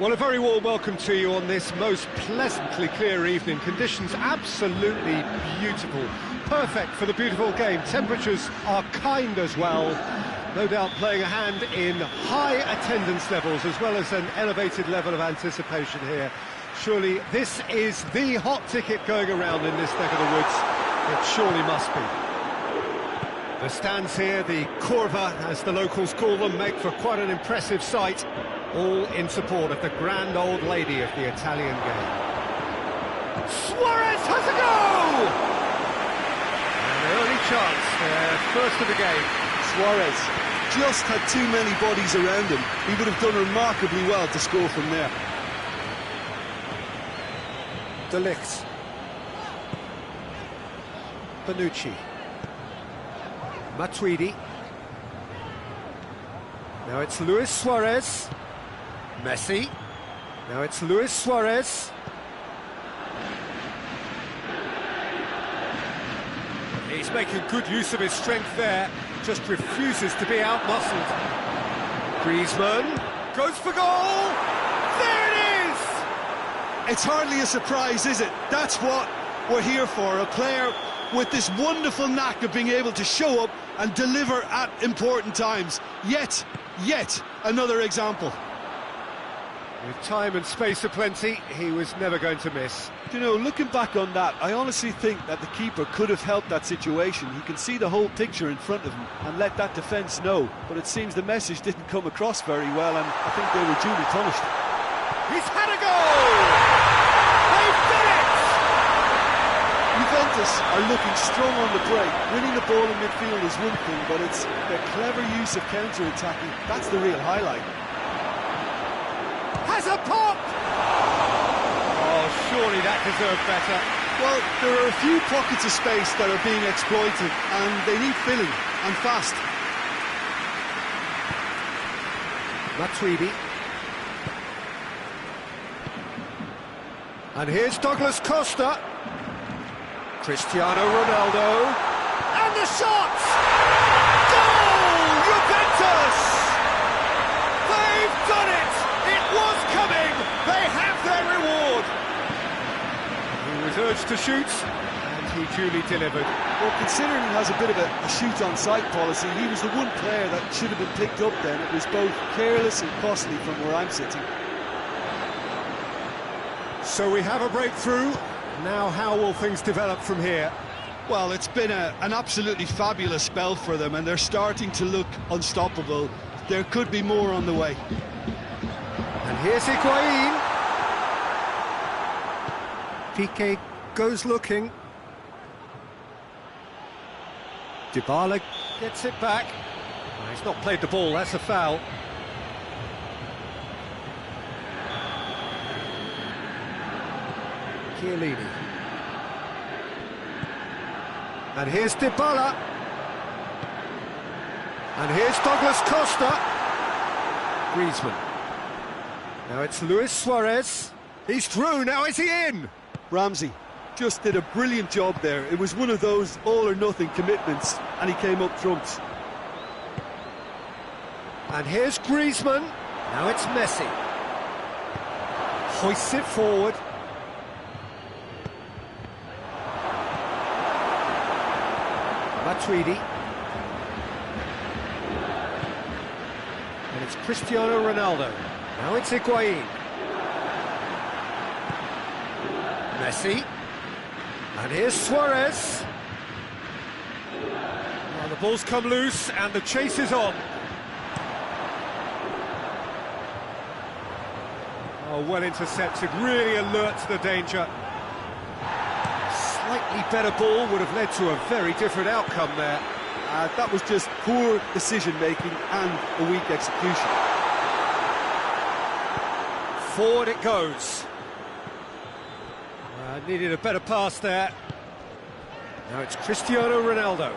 Well, a very warm welcome to you on this most pleasantly clear evening. Conditions absolutely beautiful. Perfect for the beautiful game. Temperatures are kind as well. No doubt playing a hand in high attendance levels as well as an elevated level of anticipation here. Surely this is the hot ticket going around in this neck of the woods. It surely must be. The stands here, the curva, as the locals call them, make for quite an impressive sight. All in support of the grand old lady of the Italian game. Suarez has a go! An early chance there, first of the game. Suarez just had too many bodies around him. He would have done remarkably well to score from there. De Ligt. Bonucci. Matuidi. Now it's Luis Suarez. Messi. Now it's Luis Suarez. He's making good use of his strength there. Just refuses to be outmuscled. Griezmann goes for goal. There it is! It's hardly a surprise, is it? That's what we're here for. A player with this wonderful knack of being able to show up and deliver at important times. Yet another example. With time and space aplenty, he was never going to miss. You know, looking back on that, I honestly think that the keeper could have helped that situation. He can see the whole picture in front of him and let that defence know. But it seems the message didn't come across very well, and I think they were duly punished. He's had a goal! They've done it! Juventus are looking strong on the break. Winning the ball in midfield is one thing, but it's their clever use of counter-attacking. That's the real highlight. Has a pop! Oh, surely that deserved better. Well, there are a few pockets of space that are being exploited, and they need filling, and fast. Matuidi. And here's Douglas Costa. Cristiano Ronaldo. And the shot! Goal! Juventus! They've done it! It was coming! They have their reward! He was urged to shoot, and he duly delivered. Well, considering he has a bit of a shoot-on-sight policy, he was the one player that should have been picked up then. It was both careless and costly from where I'm sitting. So we have a breakthrough. Now how will things develop from here? Well, it's been an absolutely fabulous spell for them, and they're starting to look unstoppable. There could be more on the way. And here's Higuain. Piqué goes looking. Dybala gets it back. Oh, he's not played the ball, that's a foul. Chiellini. And here's Dybala. And here's Douglas Costa. Griezmann. Now it's Luis Suarez. He's through, now is he in? Ramsey just did a brilliant job there. It was one of those all-or-nothing commitments, and he came up trumps. And here's Griezmann. Now it's Messi. Hoists it forward. Matuidi. And it's Cristiano Ronaldo. Now it's Higuain. Messi. And here's Suarez. Well, the ball's come loose and the chase is on. Oh, well intercepted, really alert to the danger. Slightly better ball would have led to a very different outcome there. That was just poor decision-making and a weak execution. Forward it goes. Needed a better pass there. Now it's Cristiano Ronaldo.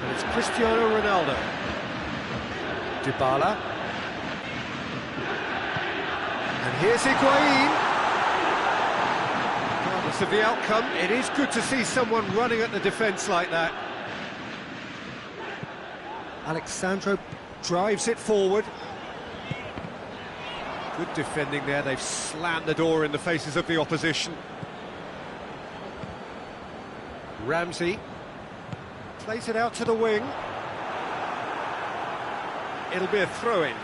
And it's Cristiano Ronaldo. Dybala. And here's Higuain. Regardless of the outcome, it is good to see someone running at the defence like that. Alexandro drives it forward. Good defending there, they've slammed the door in the faces of the opposition. Ramsey plays it out to the wing. It'll be a throw-in.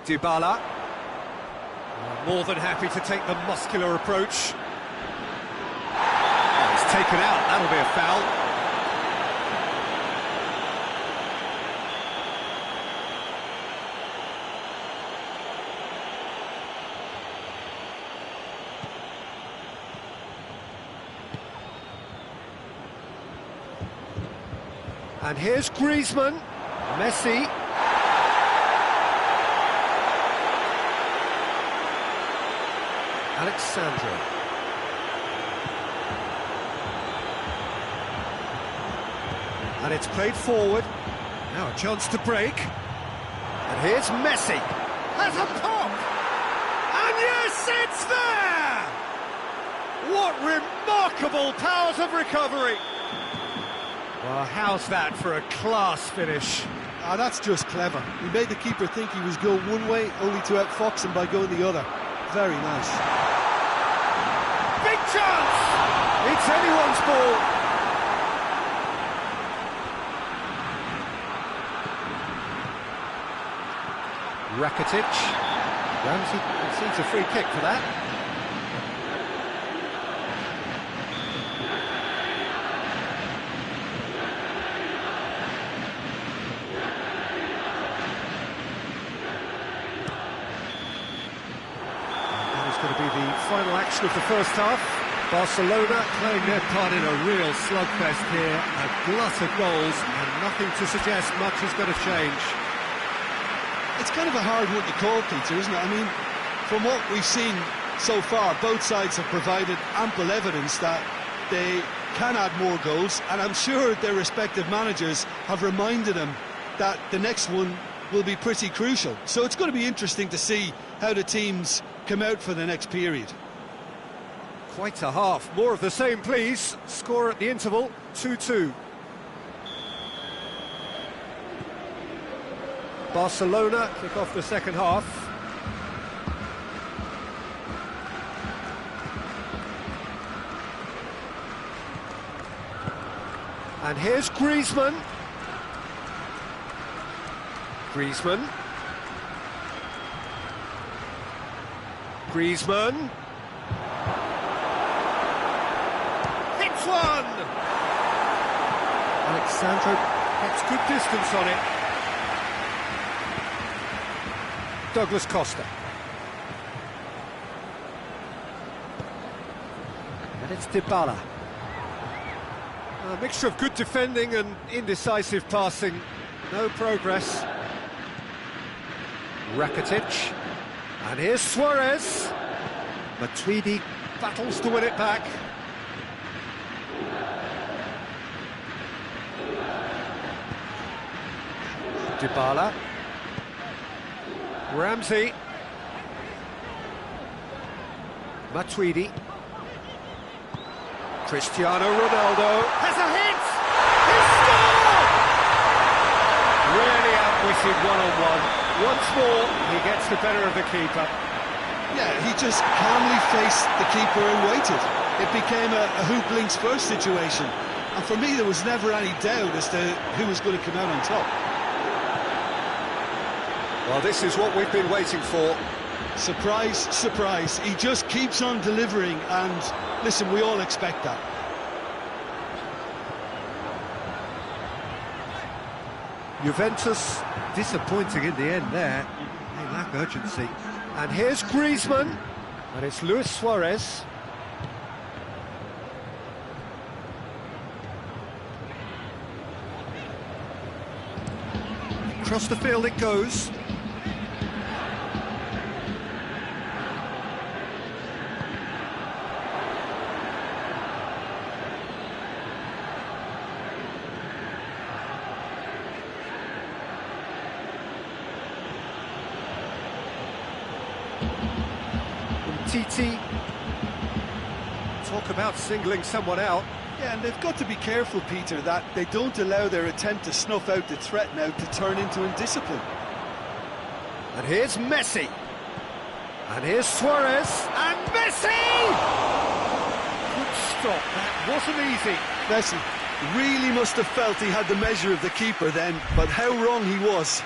Dybala. More than happy to take the muscular approach. Oh, he's taken out, that'll be a foul. And here's Griezmann, Messi. Alexandra. And it's played forward. Now a chance to break. And here's Messi. Has a pop! And yes, it's there! What remarkable powers of recovery! Well, how's that for a class finish? Ah, that's just clever. He made the keeper think he was going one way, only to outfox him by going the other. Very nice. Big chance! It's anyone's ball. Rakitic. Ramsey concedes a free kick for that. Going to be the final action of the first half. Barcelona playing their part in a real slugfest here, a glut of goals, and nothing to suggest much is going to change. It's kind of a hard one to call, Peter, isn't it? I mean, from what we've seen so far, both sides have provided ample evidence that they can add more goals, and I'm sure their respective managers have reminded them that the next one will be pretty crucial. So it's going to be interesting to see how the teams come out for the next period. Quite a half. More of the same, please. Score at the interval, 2-2. Barcelona kick off the second half. And here's Griezmann. Griezmann. Griezmann. Hits one! Alexandra gets good distance on it. Douglas Costa. And it's Dybala. A mixture of good defending and indecisive passing. No progress. Rakitic. And here's Suarez. Matuidi battles to win it back. Dybala. Ramsey. Matuidi. Cristiano Ronaldo has a hit! He scored! Really outwitted one-on-one. Once more, he gets the better of the keeper. Yeah, he just calmly faced the keeper and waited. It became a who blinks first situation. And for me, there was never any doubt as to who was going to come out on top. Well, this is what we've been waiting for. Surprise, surprise. He just keeps on delivering, and listen, we all expect that. Juventus disappointing in the end there. They lack urgency. And here's Griezmann. And it's Luis Suarez. Across the field it goes. Titi. Talk about singling someone out. Yeah, and they've got to be careful, Peter, that they don't allow their attempt to snuff out the threat now to turn into indiscipline. And here's Messi. And here's Suarez. And Messi! Good stop, that wasn't easy. Messi really must have felt he had the measure of the keeper then, but how wrong he was.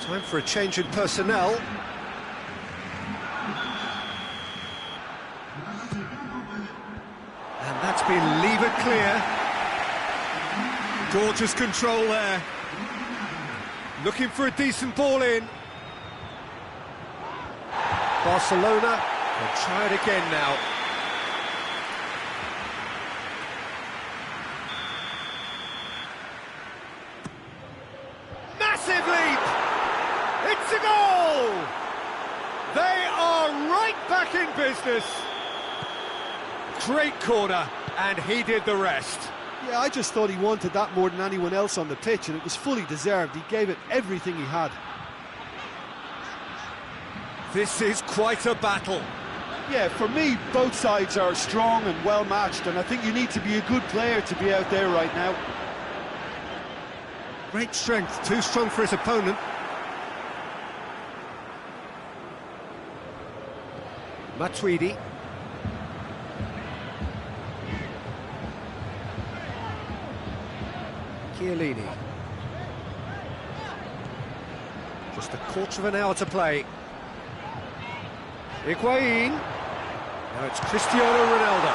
Time for a change in personnel. And that's been levered clear. Gorgeous control there. Looking for a decent ball in. Barcelona will try it again now. Massive leap! It's a goal! They are right back in business. Great corner, and he did the rest. Yeah, I just thought he wanted that more than anyone else on the pitch, and it was fully deserved. He gave it everything he had. This is quite a battle. Yeah, for me, both sides are strong and well matched, and I think you need to be a good player to be out there right now. Great strength, too strong for his opponent. Matuidi. Chiellini. Just a quarter of an hour to play. Higuain. Now it's Cristiano Ronaldo.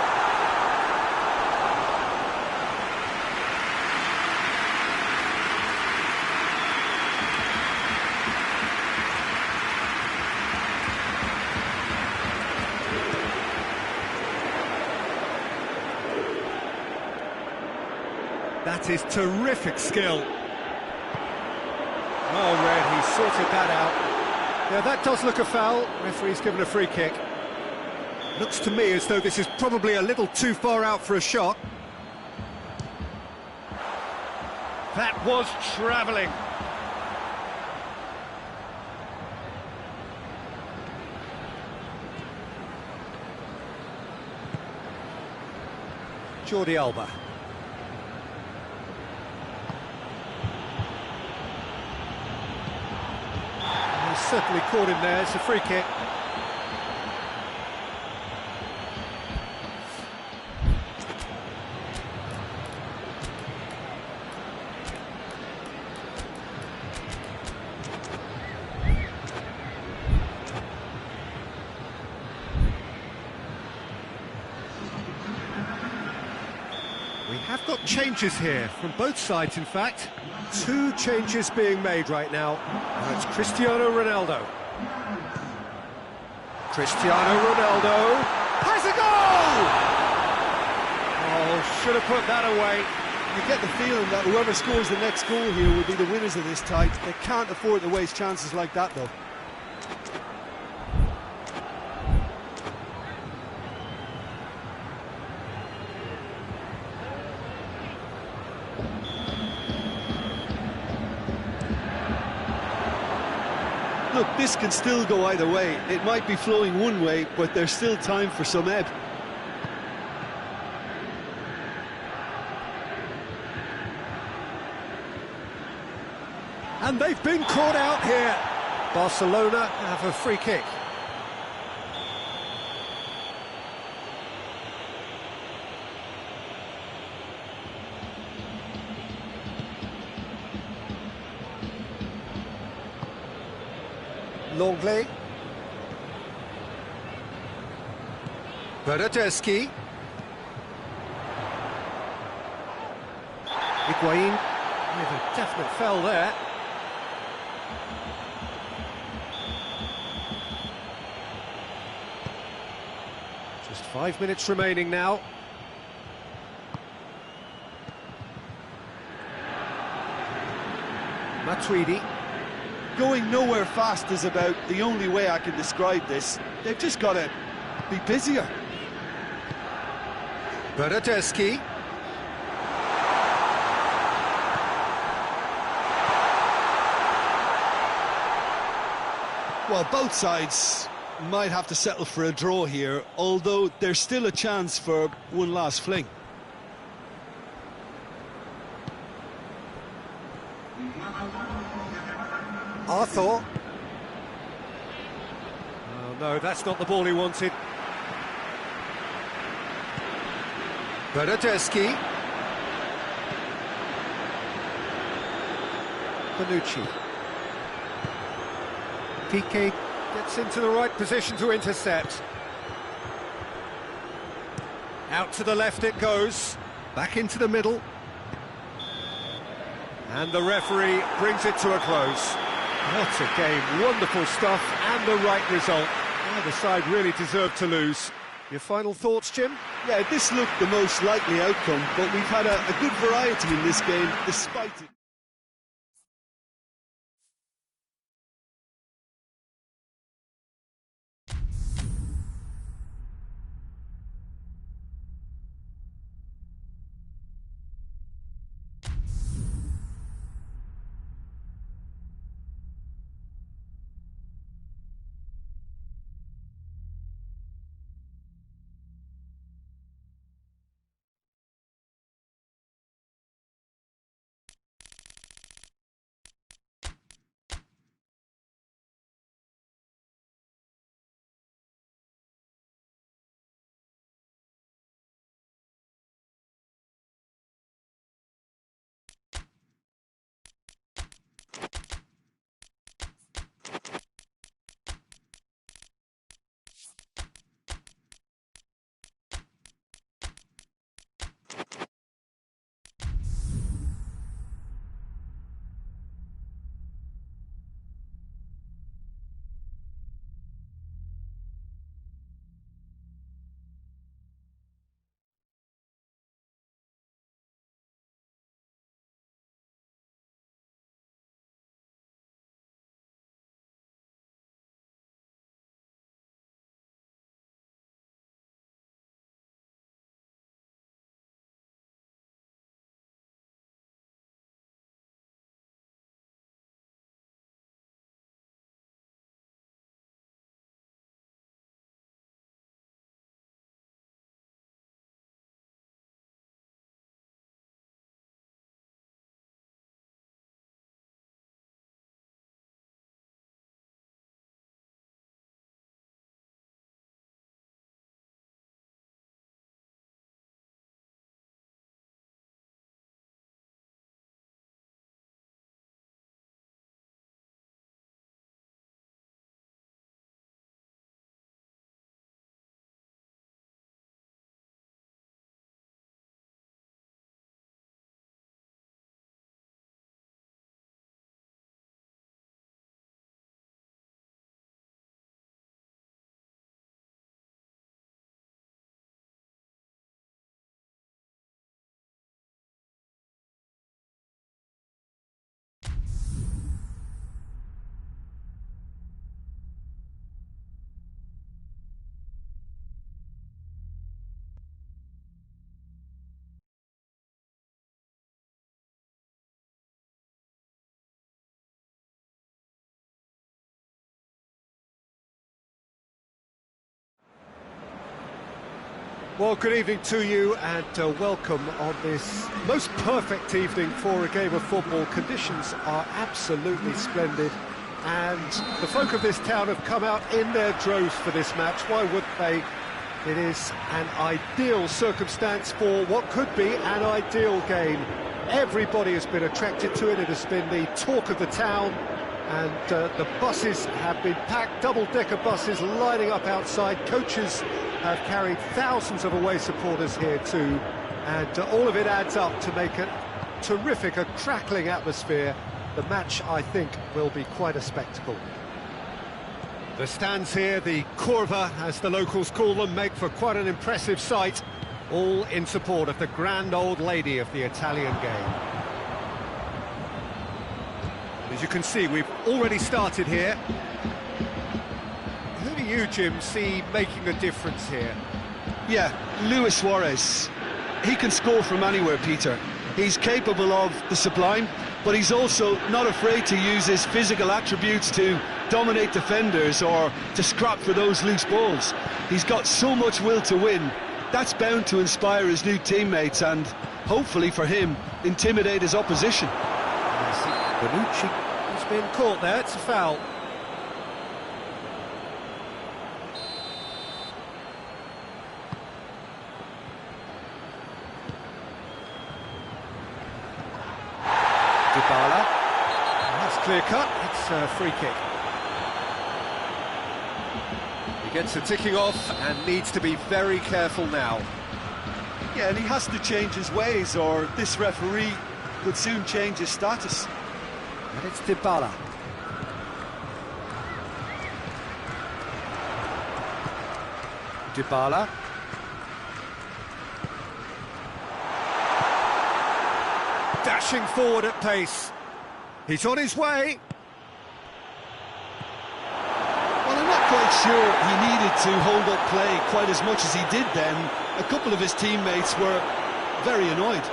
That is terrific skill. Well read, he sorted that out. Yeah, that does look a foul. Referee's given a free kick. Looks to me as though this is probably a little too far out for a shot. That was travelling. Jordi Alba. Certainly caught him there, it's a free kick. We have got changes here, from both sides in fact. 2 changes being made right now. Now it's Cristiano Ronaldo. Cristiano Ronaldo has a goal! Oh, should have put that away. You get the feeling that whoever scores the next goal here will be the winners of this tie. They can't afford to waste chances like that, though. Look, this can still go either way. It might be flowing one way, but there's still time for some ebb. And they've been caught out here. Barcelona have a free kick. Longley. Bernardeschi. Higuain with a definite foul there. Just 5 minutes remaining now. Matuidi. Going nowhere fast is about the only way I can describe this. They've just got to be busier. Bernardeschi. Well, both sides might have to settle for a draw here, although there's still a chance for one last fling. Arthur. Oh no, that's not the ball he wanted. Bernardeschi. Bonucci. Piqué gets into the right position to intercept. Out to the left it goes. Back into the middle. And the referee brings it to a close. What a game, wonderful stuff, and the right result. Neither side really deserved to lose. Your final thoughts, Jim? Yeah, this looked the most likely outcome, but we've had a good variety in this game, despite it. Well, good evening to you and welcome on this most perfect evening for a game of football. Conditions are absolutely splendid and the folk of this town have come out in their droves for this match. Why would they? It is an ideal circumstance for what could be an ideal game. Everybody has been attracted to it. It has been the talk of the town. And the buses have been packed, double-decker buses lining up outside. Coaches have carried thousands of away supporters here too. And all of it adds up to make a terrific, a crackling atmosphere. The match, I think, will be quite a spectacle. The stands here, the curva, as the locals call them, make for quite an impressive sight. All in support of the grand old lady of the Italian game. As you can see, we've already started here. Who do you, Jim, see making a difference here? Yeah, Luis Suarez. He can score from anywhere, Peter. He's capable of the sublime, but he's also not afraid to use his physical attributes to dominate defenders or to scrap for those loose balls. He's got so much will to win. That's bound to inspire his new teammates and, hopefully for him, intimidate his opposition. Bonucci has been caught there, it's a foul. Dybala. That's clear cut, it's a free kick. He gets the ticking off and needs to be very careful now. Yeah, and he has to change his ways or this referee could soon change his status. And it's Dybala. Dybala. Dashing forward at pace. He's on his way. Well, I'm not quite sure he needed to hold up play quite as much as he did then. A couple of his teammates were very annoyed.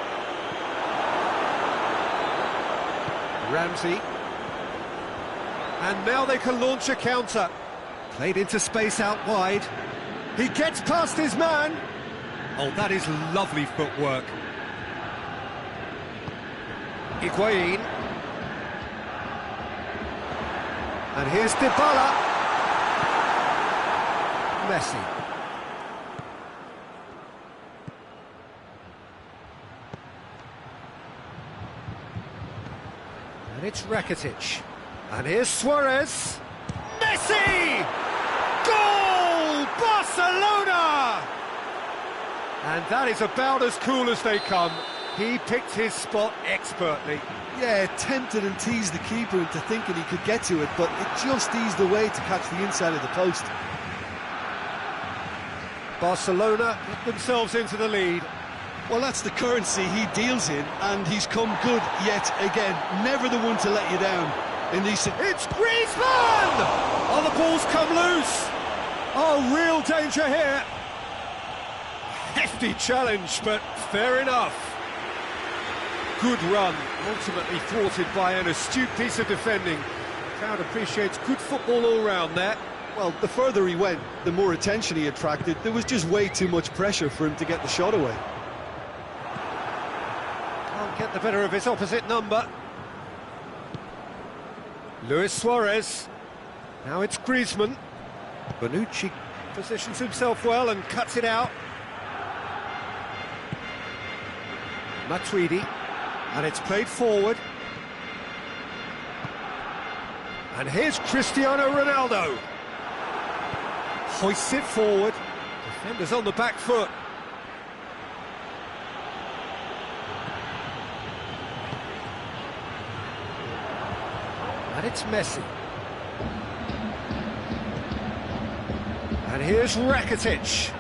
Ramsey. And now they can launch a counter. Played into space out wide. He gets past his man. Oh, that is lovely footwork. Higuain. And here's Dybala. Messi. And it's Rakitic. And here's Suarez. Messi! Goal! Barcelona! And that is about as cool as they come. He picked his spot expertly. Yeah, tempted and teased the keeper into thinking he could get to it, but it just eased away to catch the inside of the post. Barcelona get themselves into the lead. Well, that's the currency he deals in, and he's come good yet again. Never the one to let you down in these... It's Griezmann! Oh, the ball's come loose. Oh, real danger here. Hefty challenge, but fair enough. Good run, ultimately thwarted by an astute piece of defending. The crowd appreciates good football all round there. Well, the further he went, the more attention he attracted. There was just way too much pressure for him to get the shot away. Can't get the better of his opposite number. Luis Suarez. Now it's Griezmann. Bonucci positions himself well and cuts it out. Matuidi. And it's played forward. And here's Cristiano Ronaldo. Hoists it forward. Defenders on the back foot. And it's Messi. And here's Rakitic.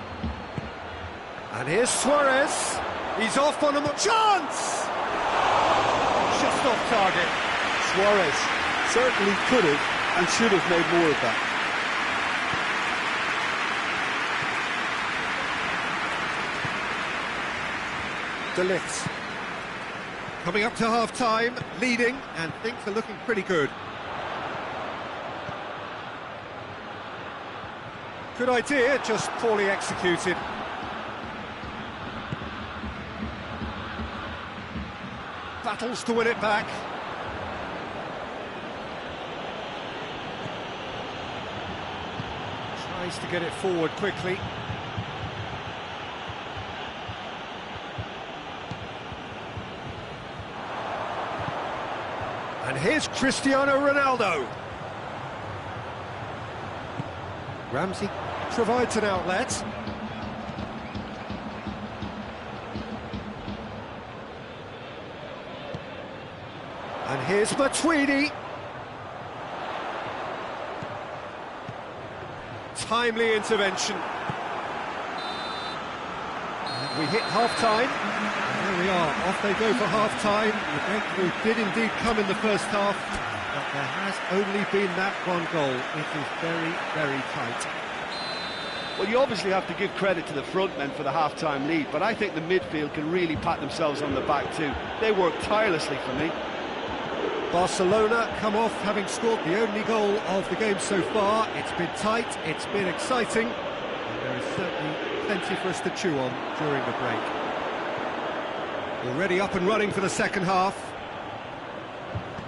And here's Suarez. He's off on a chance! Just off target. Suarez certainly could have and should have made more of that. De Ligt. Coming up to half-time, leading, and things are looking pretty good. Good idea, just poorly executed. Battles to win it back. Tries to get it forward quickly. And here's Cristiano Ronaldo. Ramsey provides an outlet. And here's Matuidi. Timely intervention. And we hit half-time. There we are, off they go for half-time. The breakthrough did indeed come in the first half, but there has only been that one goal. It is very, very tight. Well, you obviously have to give credit to the front men for the half-time lead, but I think the midfield can really pat themselves on the back too. They work tirelessly for me. Barcelona come off having scored the only goal of the game so far. It's been tight, it's been exciting, and there is certainly plenty for us to chew on during the break. Already up and running for the second half.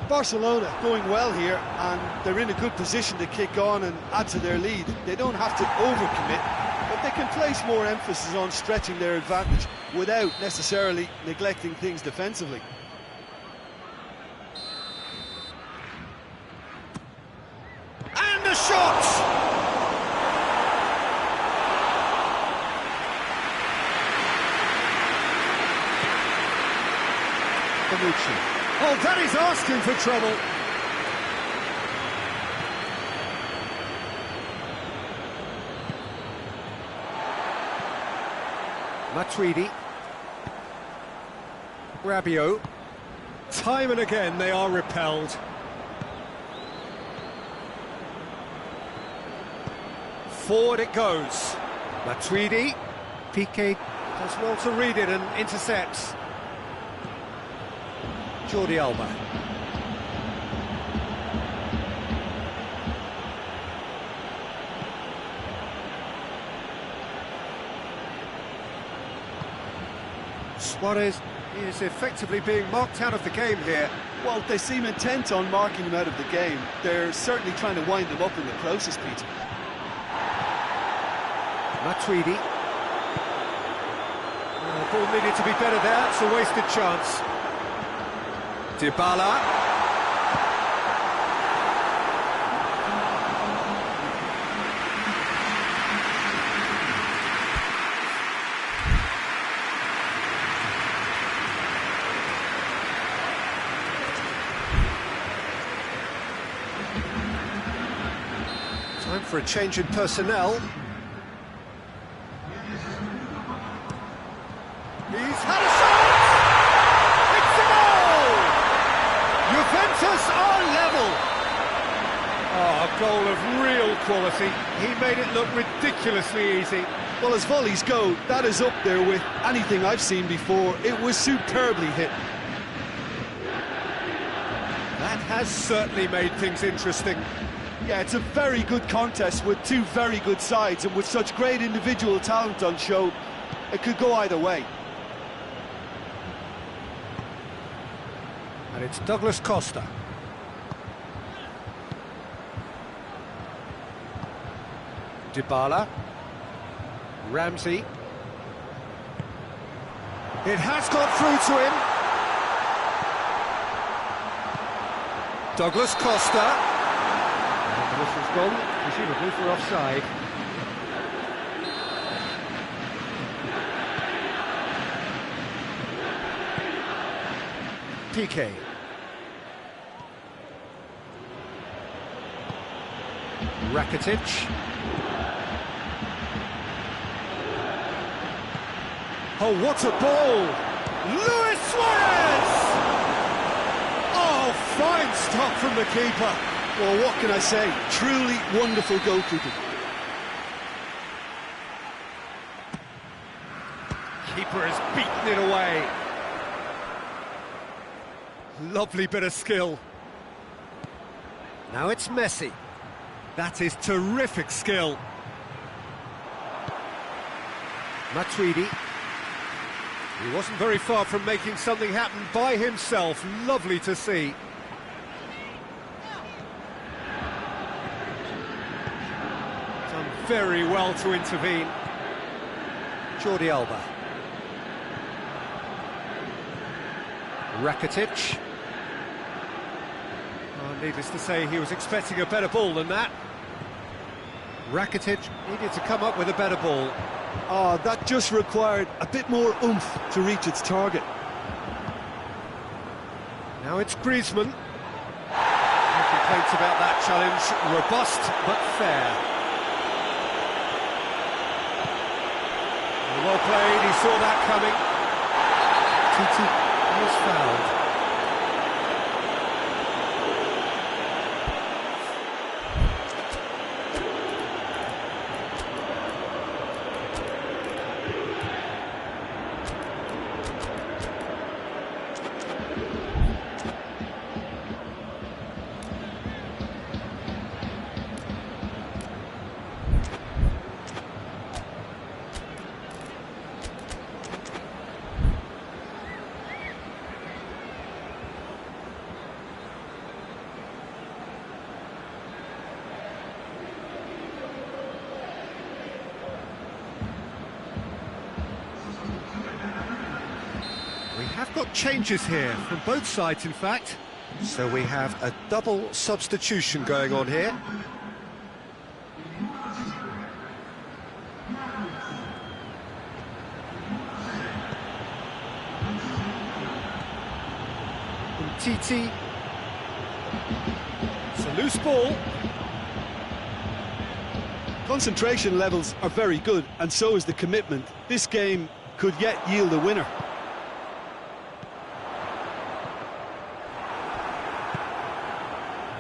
Barcelona going well here, and they're in a good position to kick on and add to their lead. They don't have to overcommit, but they can place more emphasis on stretching their advantage without necessarily neglecting things defensively. And the shot! Bonucci. Oh, that is asking for trouble. Matuidi. Rabiot. Time and again they are repelled. Forward it goes. Matuidi. Piqué does well to read it and intercepts. Jordi Alba. Suarez is effectively being marked out of the game here. Well, they seem intent on marking him out of the game. They're certainly trying to wind him up in the process, Peter. Matuidi. The ball needed to be better there, it's a wasted chance. Dybala. Time for a change in personnel. He's had a shot! It's a goal! Juventus are level! Oh, a goal of real quality. He made it look ridiculously easy. Well, as volleys go, that is up there with anything I've seen before. It was superbly hit. That has certainly made things interesting. Yeah, it's a very good contest with two very good sides, and with such great individual talent on show, it could go either way. And it's Douglas Costa. Dybala. Ramsey. It has got through to him. Douglas Costa. And the whistle's gone, presumably for offside. Piqué. Rakitic. Oh, what a ball! Luis Suarez! Oh, fine stop from the keeper. Well, what can I say? Truly wonderful goalkeeping. Keeper has beaten it away. Lovely bit of skill. Now it's Messi. That is terrific skill. Matuidi. He wasn't very far from making something happen by himself. Lovely to see. Done very well to intervene. Jordi Alba. Rakitic. Oh, needless to say, he was expecting a better ball than that. Rakitic needed to come up with a better ball. Oh, that just required a bit more oomph to reach its target. Now it's Griezmann. No complaints about that challenge. Robust but fair. Well played, he saw that coming. Titi was fouled. We have got changes here from both sides, in fact. So we have a double substitution going on here. Titi. It's a loose ball. Concentration levels are very good, and so is the commitment. This game could yet yield a winner.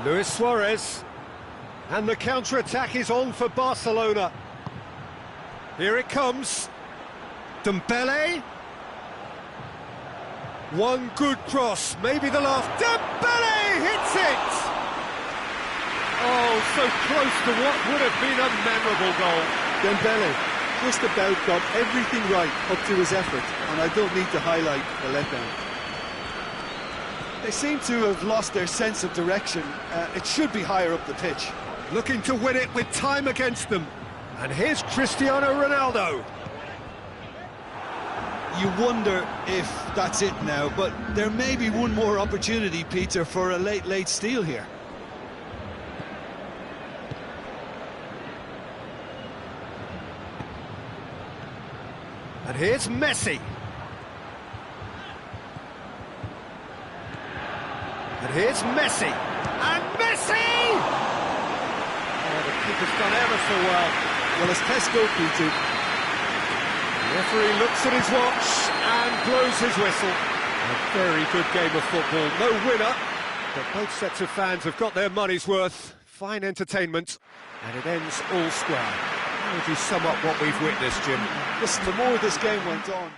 Luis Suarez. And the counter-attack is on for Barcelona. Here it comes. Dembele. One good cross, maybe the last. Dembele hits it! Oh, so close to what would have been a memorable goal. Dembele just about got everything right up to his effort, and I don't need to highlight the letdown. They seem to have lost their sense of direction. It should be higher up the pitch. Looking to win it with time against them. And here's Cristiano Ronaldo. You wonder if that's it now, but there may be one more opportunity, Peter, for a late steal here. And here's Messi. And here's Messi. And Messi! Oh, the keeper's done ever so well. Well, as tests go, Peter, the referee looks at his watch and blows his whistle. A very good game of football. No winner, but both sets of fans have got their money's worth. Fine entertainment, and it ends all square. How would you sum up what we've witnessed, Jim? listen, the more this game went on,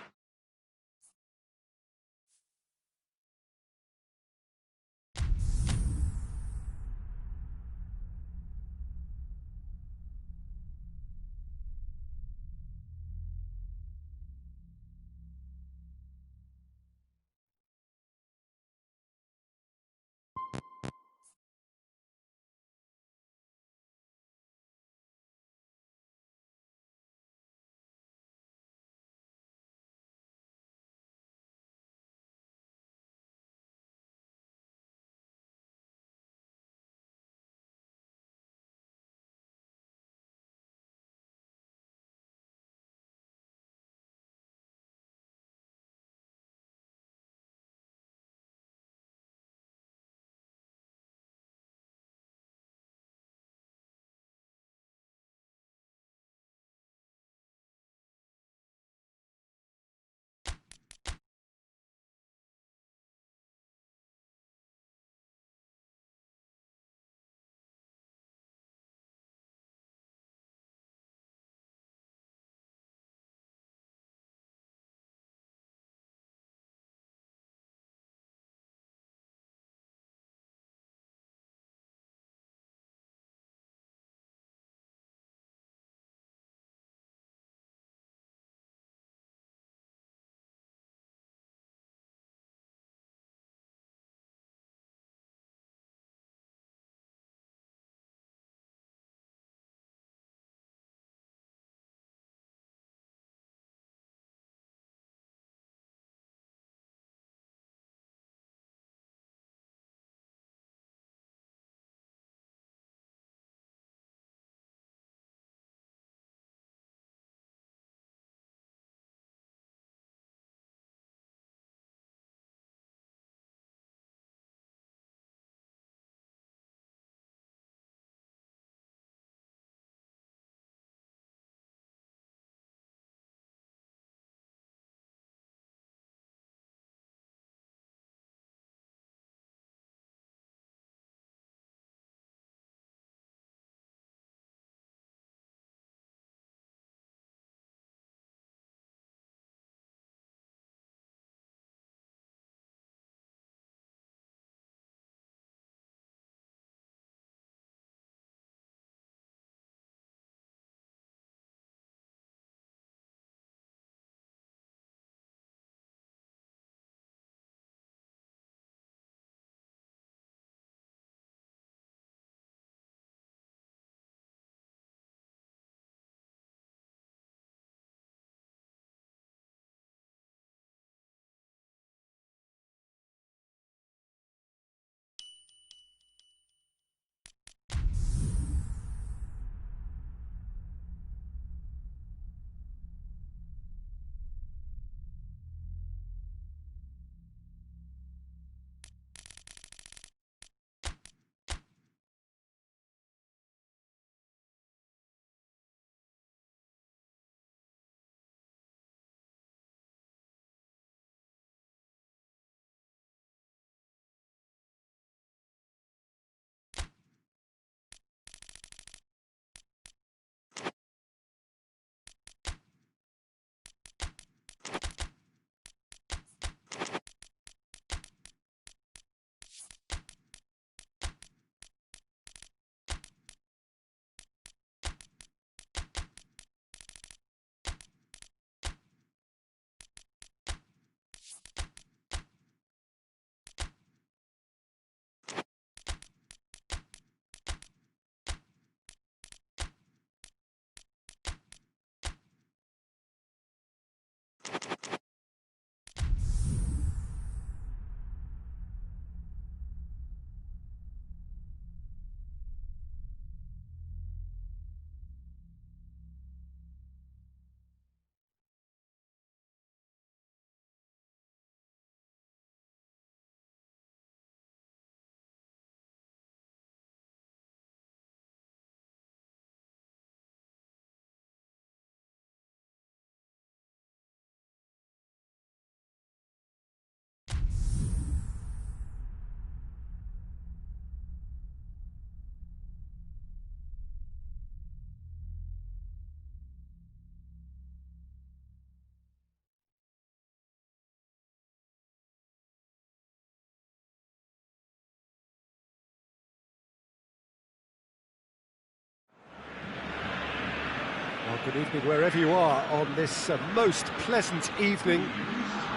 Good evening wherever you are on this most pleasant evening.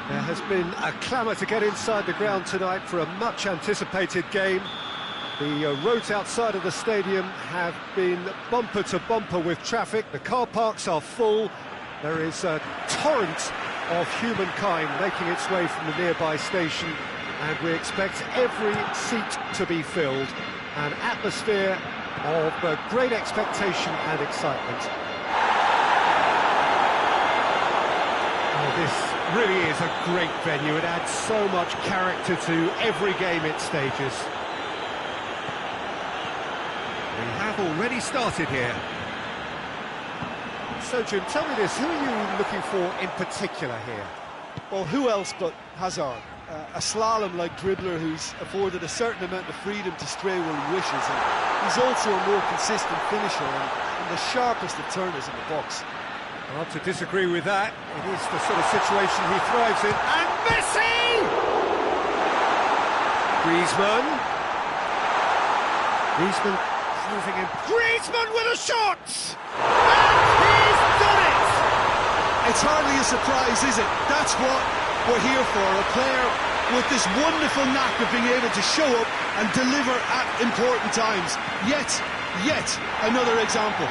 There has been a clamour to get inside the ground tonight for a much-anticipated game. The roads outside of the stadium have been bumper to bumper with traffic. The car parks are full. There is a torrent of humankind making its way from the nearby station, and we expect every seat to be filled. An atmosphere of great expectation and excitement. This really is a great venue. It adds so much character to every game it stages. We have already started here. So, Jim, tell me this, who are you looking for in particular here? Well, who else but Hazard? A slalom-like dribbler who's afforded a certain amount of freedom to stray where he wishes, and he's also a more consistent finisher and the sharpest of turners in the box. Hard to disagree with that. It is the sort of situation he thrives in. And Messi! Griezmann moving in. Griezmann with a shot! And he's done it! It's hardly a surprise, is it? That's what we're here for. A player with this wonderful knack of being able to show up and deliver at important times. Yet another example.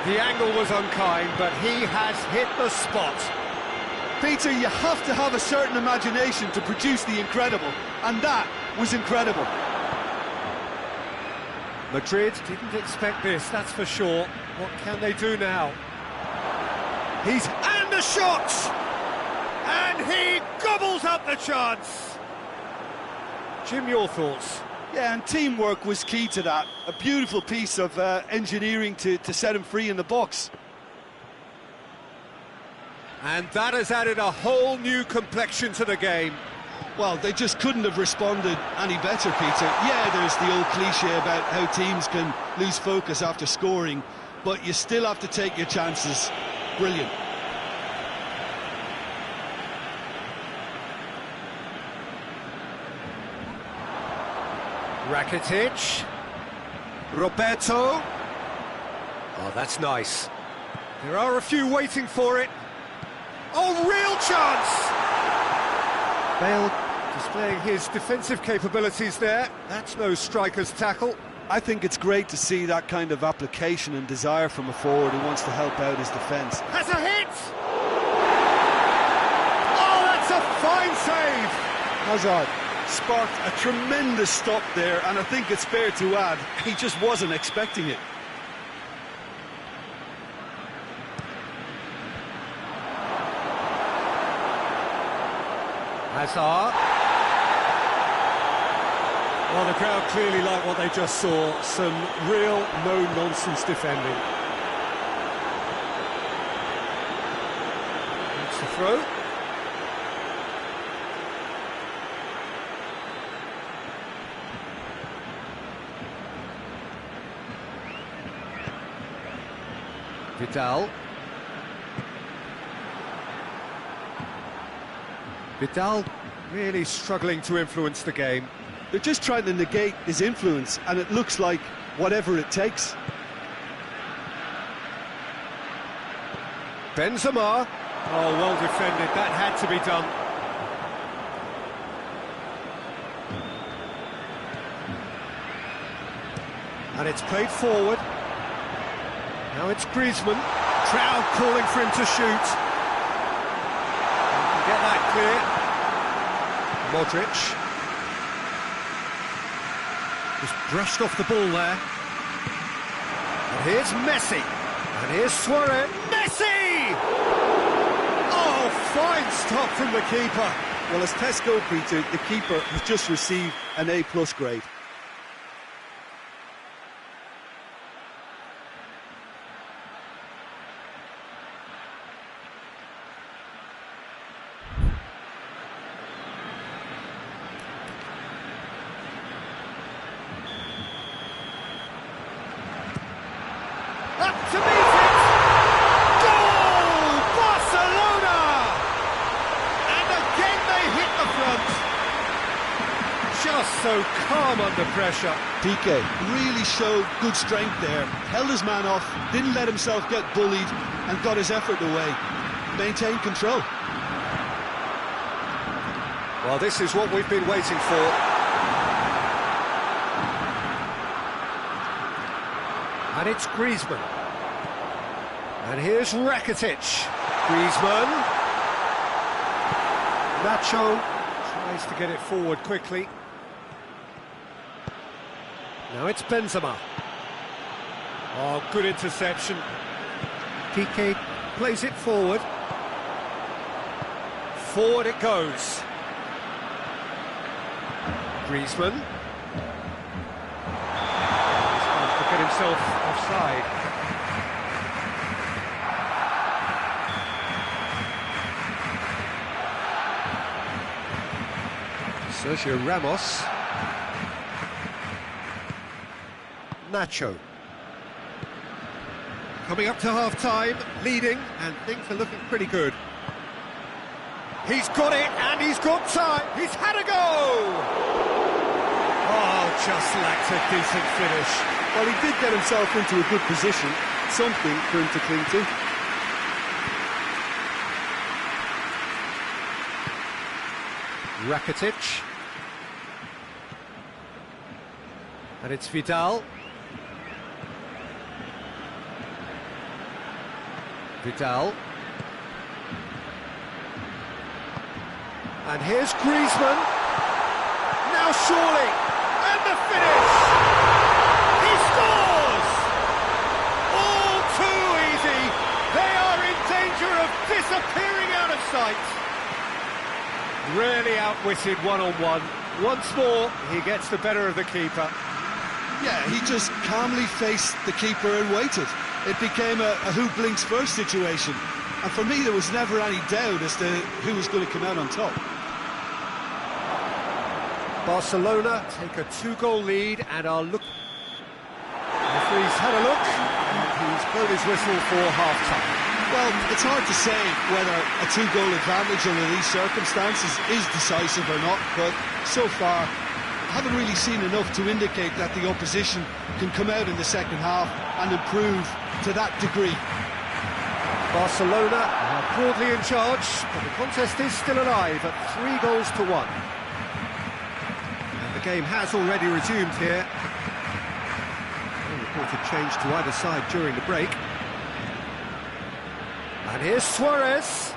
The angle was unkind, but he has hit the spot. Peter, you have to have a certain imagination to produce the incredible, and that was incredible. Madrid didn't expect this, that's for sure. What can they do now? And a shot! And he gobbles up the chance! Jim, your thoughts? Yeah, and teamwork was key to that. A beautiful piece of engineering to set him free in the box. And that has added a whole new complexion to the game. Well, they just couldn't have responded any better, Peter. Yeah, there's the old cliche about how teams can lose focus after scoring, but you still have to take your chances. Brilliant. Rakitic, Roberto. Oh, that's nice. There are a few waiting for it. Oh, real chance! Bale displaying his defensive capabilities there. That's no striker's tackle. I think it's great to see that kind of application and desire from a forward who wants to help out his defence. Has a hit! Oh, that's a fine save! Hazard sparked a tremendous stop there, and I think it's fair to add, he just wasn't expecting it. Hazard. Well, the crowd clearly like what they just saw. Some real no-nonsense defending. That's the throw. Vidal really struggling to influence the game. They're just trying to negate his influence, and it looks like whatever it takes. Benzema. Oh, well defended. That had to be done. And it's played forward. Now it's Griezmann. Crowd calling for him to shoot. Can get that clear. Modric. Just brushed off the ball there. And here's Messi. And here's Suarez. Messi! Oh, fine stop from the keeper. Well, as tests go, Peter, the keeper has just received an A+ grade. Up to meet it! Goal! Barcelona! And again they hit the front. just so calm under pressure. Piqué really showed good strength there, held his man off, didn't let himself get bullied, and got his effort away. Maintained control. Well, this is what we've been waiting for. And it's Griezmann. And here's Rakitic. Griezmann. Nacho tries to get it forward quickly. Now it's Benzema. Oh, good interception. Piqué plays it forward. Forward it goes. Griezmann. He's going to get himself offside. Sergio Ramos. Nacho. Coming up to half-time, leading, and things are looking pretty good. He's got it, and he's got time. He's had a go! Oh, just lacked a decent finish. Well, he did get himself into a good position, something for him to cling to. Rakitic. And it's Vidal. Vidal. And here's Griezmann. Now surely. And the finish! He scores! All too easy. They are in danger of disappearing out of sight. Really outwitted one-on-one. Once more, he gets the better of the keeper. Yeah, he just calmly faced the keeper and waited. It became a who blinks first situation. And for me, there was never any doubt as to who was going to come out on top. Barcelona take a 2-goal lead and are looking. The referee's had a look and he's blown his whistle for half-time. Well, it's hard to say whether a 2-goal advantage under these circumstances is decisive or not, but so far I haven't really seen enough to indicate that the opposition can come out in the second half and improve to that degree. Barcelona are broadly in charge, but the contest is still alive at 3-1. And the game has already resumed here. No reported change to either side during the break. And here's Suarez.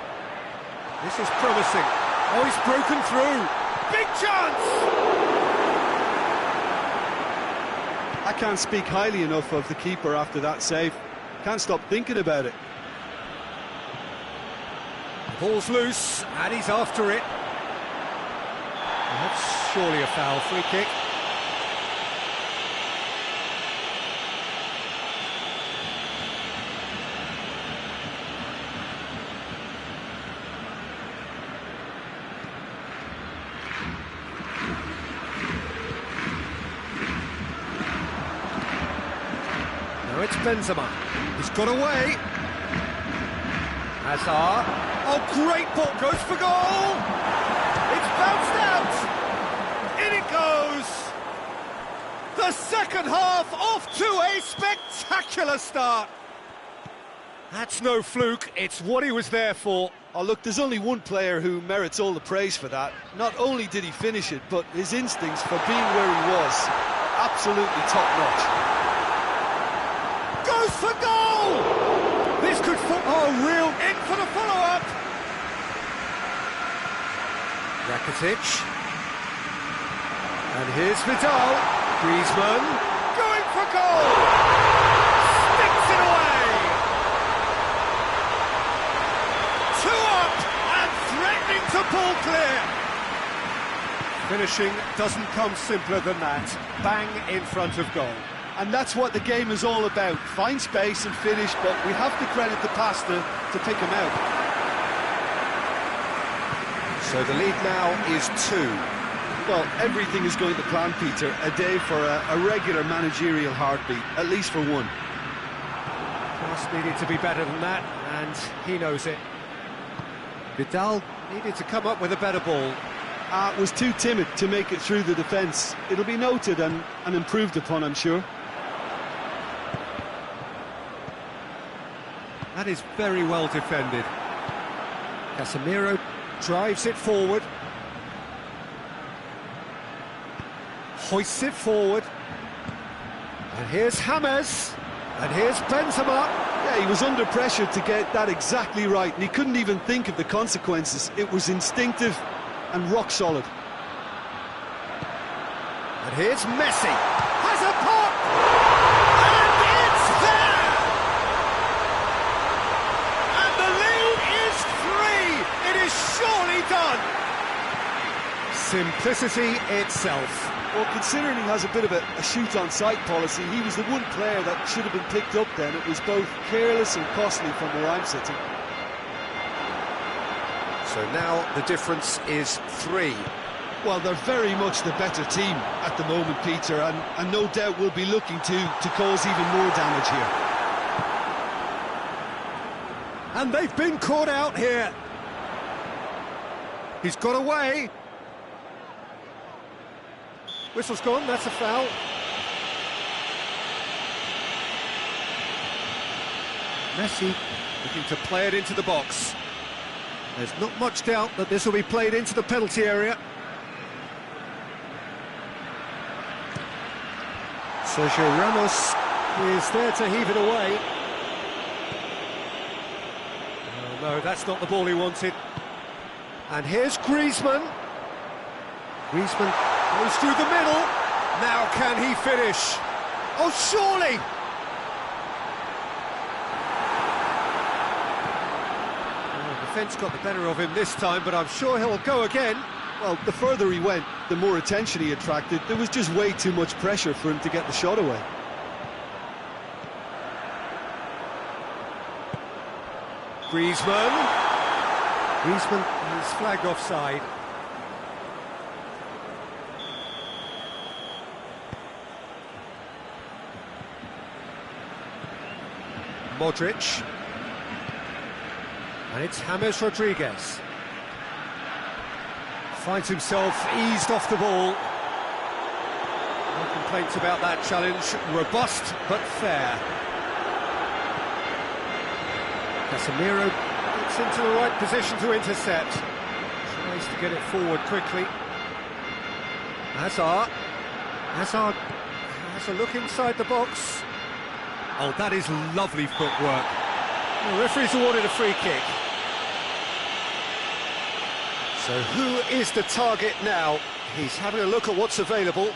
This is promising. Oh, he's broken through. Big chance! I can't speak highly enough of the keeper after that save. Can't stop thinking about it. The ball's loose, and he's after it. That's surely a foul. Free kick. Now it's Benzema. He's got away. Hazard. Oh, great ball. Goes for goal. It's bounced out. In it goes. The second half off to a spectacular start. That's no fluke. It's what he was there for. Oh, look, there's only one player who merits all the praise for that. Not only did he finish it, but his instincts for being where he was, absolutely top-notch. Goes for goal! This could real in for the follow-up. Rakitic. And here's Vidal. Griezmann. Going for goal! Sticks it away! 2 up and threatening to pull clear. Finishing doesn't come simpler than that. Bang in front of goal. And that's what the game is all about. Find space and finish, but we have to credit the passer to pick him out. So the lead now is 2. Well, everything is going to plan, Peter. A day for a regular managerial heartbeat, at least for one. Cross needed to be better than that, and he knows it. Vidal needed to come up with a better ball. Was too timid to make it through the defence. It'll be noted and improved upon, I'm sure. That is very well defended. Casemiro drives it forward. Hoists it forward. And here's James. And here's Benzema. Yeah, he was under pressure to get that exactly right, and he couldn't even think of the consequences. It was instinctive and rock solid. And here's Messi. Has a pop! And it's there! And the lead is 3! It is surely done! Simplicity itself. Well, considering he has a bit of a shoot-on-sight policy, he was the one player that should have been picked up then. It was both careless and costly from where I'm sitting. So now the difference is 3. Well, they're very much the better team at the moment, Peter, and no doubt will be looking to cause even more damage here. And they've been caught out here. He's got away. Whistle's gone, that's a foul. Messi looking to play it into the box. There's not much doubt that this will be played into the penalty area. Sergio Ramos is there to heave it away. Oh, no, that's not the ball he wanted. And here's Griezmann. Griezmann goes through the middle. Now can he finish? Oh, surely! The defence got the better of him this time, but I'm sure he'll go again. Well, the further he went, the more attention he attracted. There was just way too much pressure for him to get the shot away. Griezmann is flagged offside. Modric. And it's James Rodriguez. Finds himself eased off the ball. No complaints about that challenge. Robust but fair. Casemiro gets into the right position to intercept. Tries to get it forward quickly. Hazard has a look inside the box. Oh, that is lovely footwork. The referee's awarded a free kick. So who is the target now? He's having a look at what's available.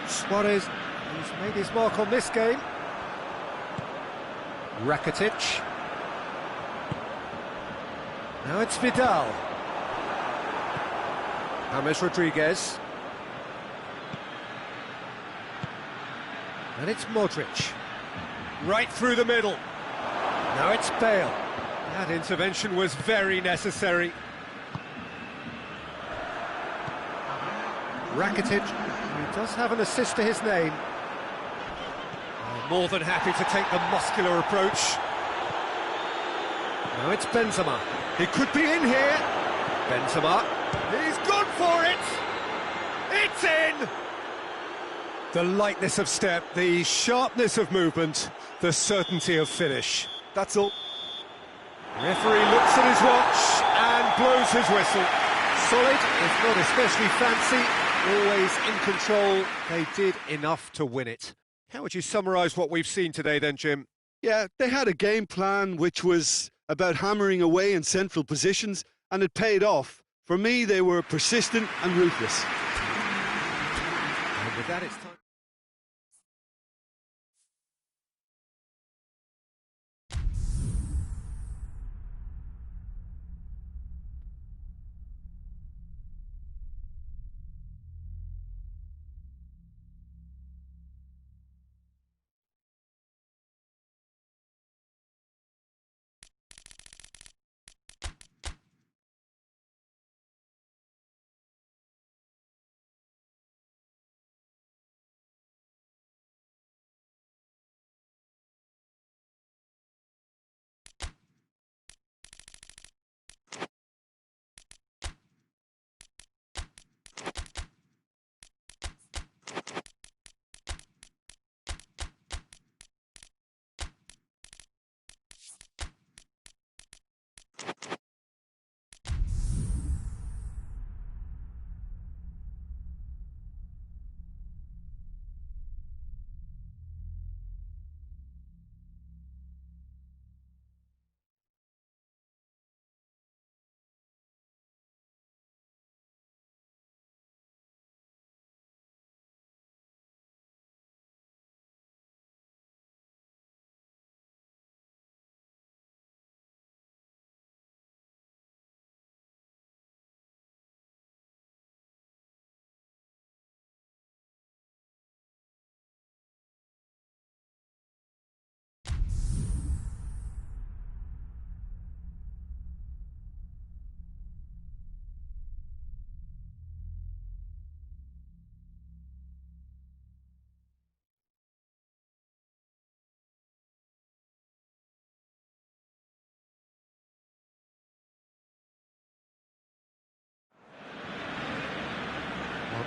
Suarez, he's made his mark on this game. Rakitic. Now it's Vidal. James Rodriguez. And it's Modric. Right through the middle. Now it's Bale. That intervention was very necessary. Rakitic, who does have an assist to his name. More than happy to take the muscular approach. Now it's Benzema. He could be in here. Benzema. He's gone for it. It's in. The lightness of step, the sharpness of movement, the certainty of finish. That's all. Referee looks at his watch and blows his whistle. Solid, if not especially fancy, always in control. They did enough to win it. How would you summarise what we've seen today then, Jim? Yeah, they had a game plan which was about hammering away in central positions, and it paid off. For me, they were persistent and ruthless. And with that, it's time.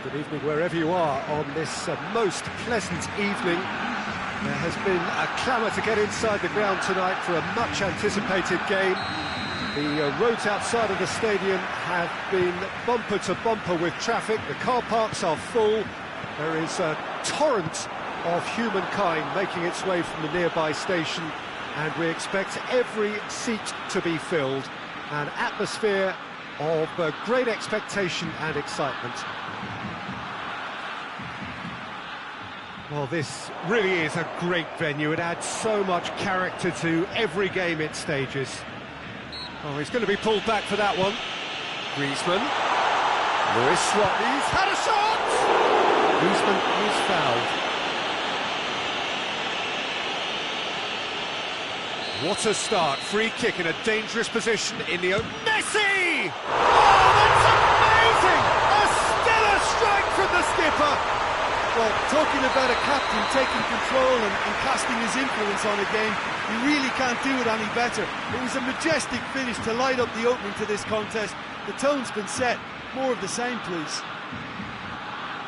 Good evening wherever you are on this most pleasant evening. There has been a clamour to get inside the ground tonight for a much-anticipated game. The roads outside of the stadium have been bumper to bumper with traffic. The car parks are full. There is a torrent of humankind making its way from the nearby station, and we expect every seat to be filled. An atmosphere of great expectation and excitement. Well, this really is a great venue. It adds so much character to every game it stages. Oh, he's going to be pulled back for that one. Griezmann. Luis Suarez. He's had a shot! Griezmann is fouled. What a start. Free kick in a dangerous position in the open. Messi! Oh, that's amazing! A stellar strike from the skipper! Well, talking about a captain taking control and casting his influence on a game, you really can't do it any better. It was a majestic finish to light up the opening to this contest. The tone's been set. More of the same, please.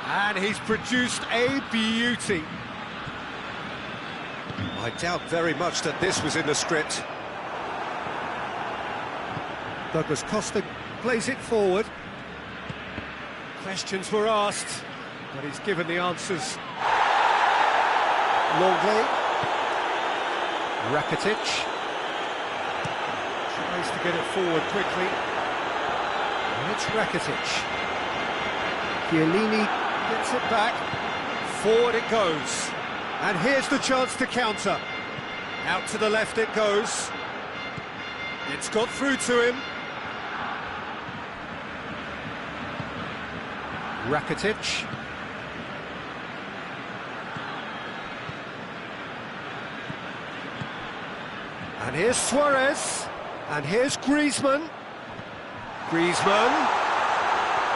And he's produced a beauty. I doubt very much that this was in the script. Douglas Costa plays it forward. Questions were asked, but he's given the answers. Longley. Rakitic. Tries to get it forward quickly. And it's Rakitic. Chiellini gets it back. Forward it goes. And here's the chance to counter. Out to the left it goes. It's got through to him. Rakitic. And here's Suarez. And here's Griezmann. Griezmann.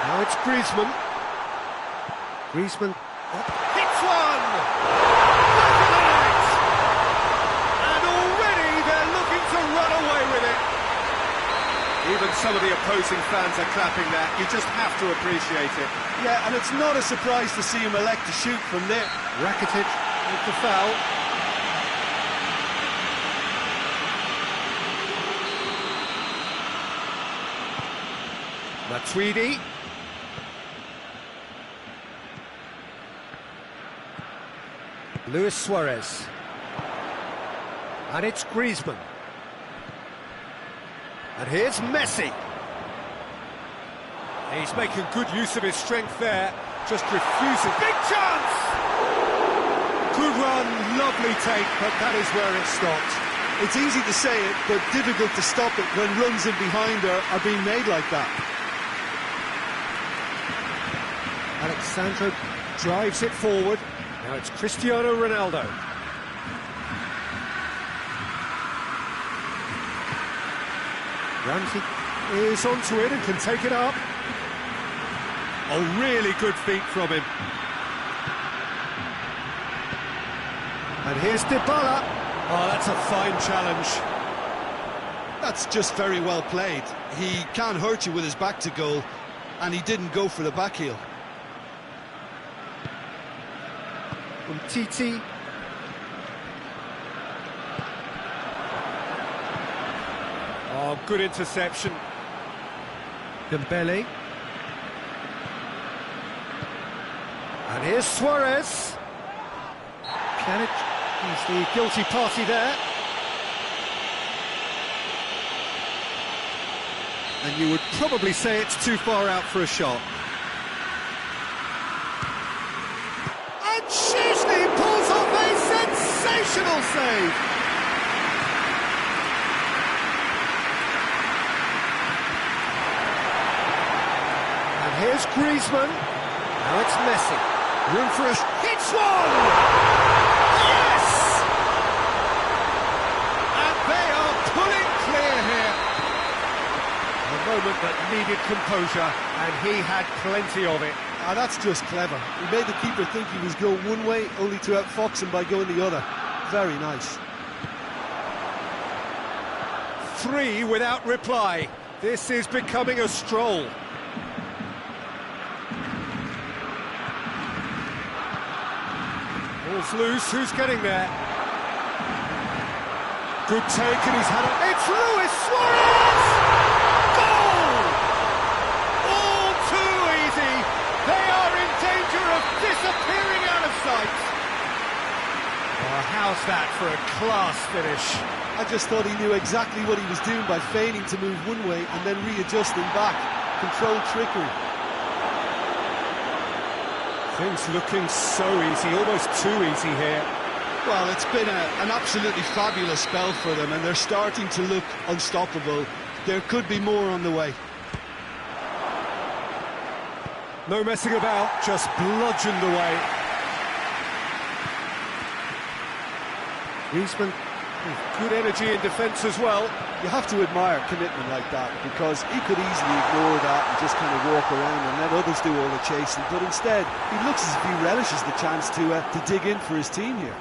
Now it's Griezmann. Griezmann hits one! Back of the net! And already they're looking to run away with it. Even some of the opposing fans are clapping that. You just have to appreciate it. Yeah, and it's not a surprise to see him elect to shoot from there. Rakitic with the foul. Matuidi. Luis Suarez. And it's Griezmann. And here's Messi. He's making good use of his strength there. Just refusing. Big chance! Good run, lovely take, but that is where it stopped. It's easy to say it, but difficult to stop it when runs in behind are being made like that. Alexandro drives it forward. Now it's Cristiano Ronaldo. Ramsey is onto it and can take it up. Oh, really good feet from him. And here's Dybala. Oh, that's a fine challenge. That's just very well played. He can't hurt you with his back to goal, and he didn't go for the back heel. Titi. Oh, good interception. Dembele. And here's Suarez. Pjanic is the guilty party there. And you would probably say it's too far out for a shot. And Szczesny pulls off a sensational save. And here's Griezmann. Now it's Messi. Room for a... Hits one! Yes! And they are pulling clear here. A moment that needed composure, and he had plenty of it. Ah, that's just clever. He made the keeper think he was going one way, only to outfox him by going the other. Very nice. 3 without reply. This is becoming a stroll. Ball's loose, who's getting there? Good take, and he's had it. It's Luis Suarez! Goal! All too easy. They are in danger of disappearing out of sight. Oh, how's that for a class finish? I just thought he knew exactly what he was doing by feigning to move one way and then readjusting back. Controlled trickery. Things looking so easy, almost too easy here. Well, it's been an absolutely fabulous spell for them, and they're starting to look unstoppable. There could be more on the way. No messing about, just bludgeoned away. Griezmann with good energy in defence as well. You have to admire commitment like that, because he could easily ignore that and just kind of walk around and let others do all the chasing, but instead he looks as if he relishes the chance to dig in for his team here.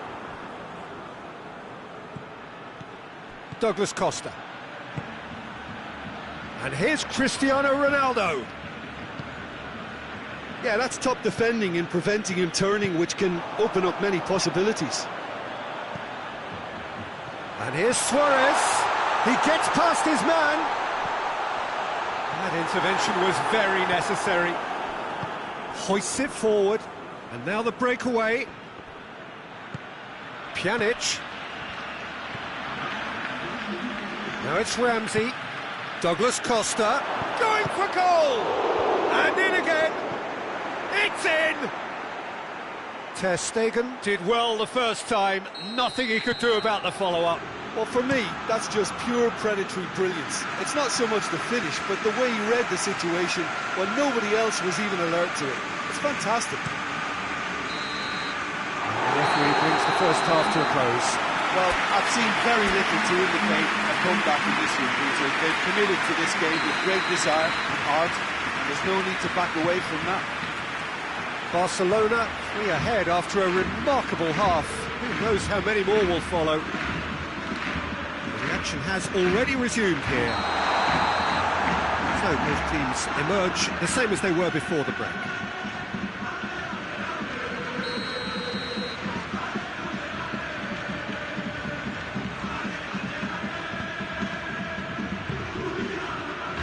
Douglas Costa. And here's Cristiano Ronaldo. Yeah, that's top defending and preventing him turning, which can open up many possibilities. And here's Suarez. He gets past his man. That intervention was very necessary. Hoists it forward. And now the breakaway. Pjanic. Now it's Ramsey. Douglas Costa. Going for goal! And in again. It's in! Ter Stegen did well the first time. Nothing he could do about the follow-up. Well, for me, that's just pure predatory brilliance. It's not so much the finish, but the way he read the situation when nobody else was even alert to it. It's fantastic. The referee brings the first half to a close. Well, I've seen very little to indicate a comeback in this one, Peter. They've committed to this game with great desire and heart, and there's no need to back away from that. Barcelona 3 ahead after a remarkable half. Who knows how many more will follow. The action has already resumed here. So both teams emerge the same as they were before the break.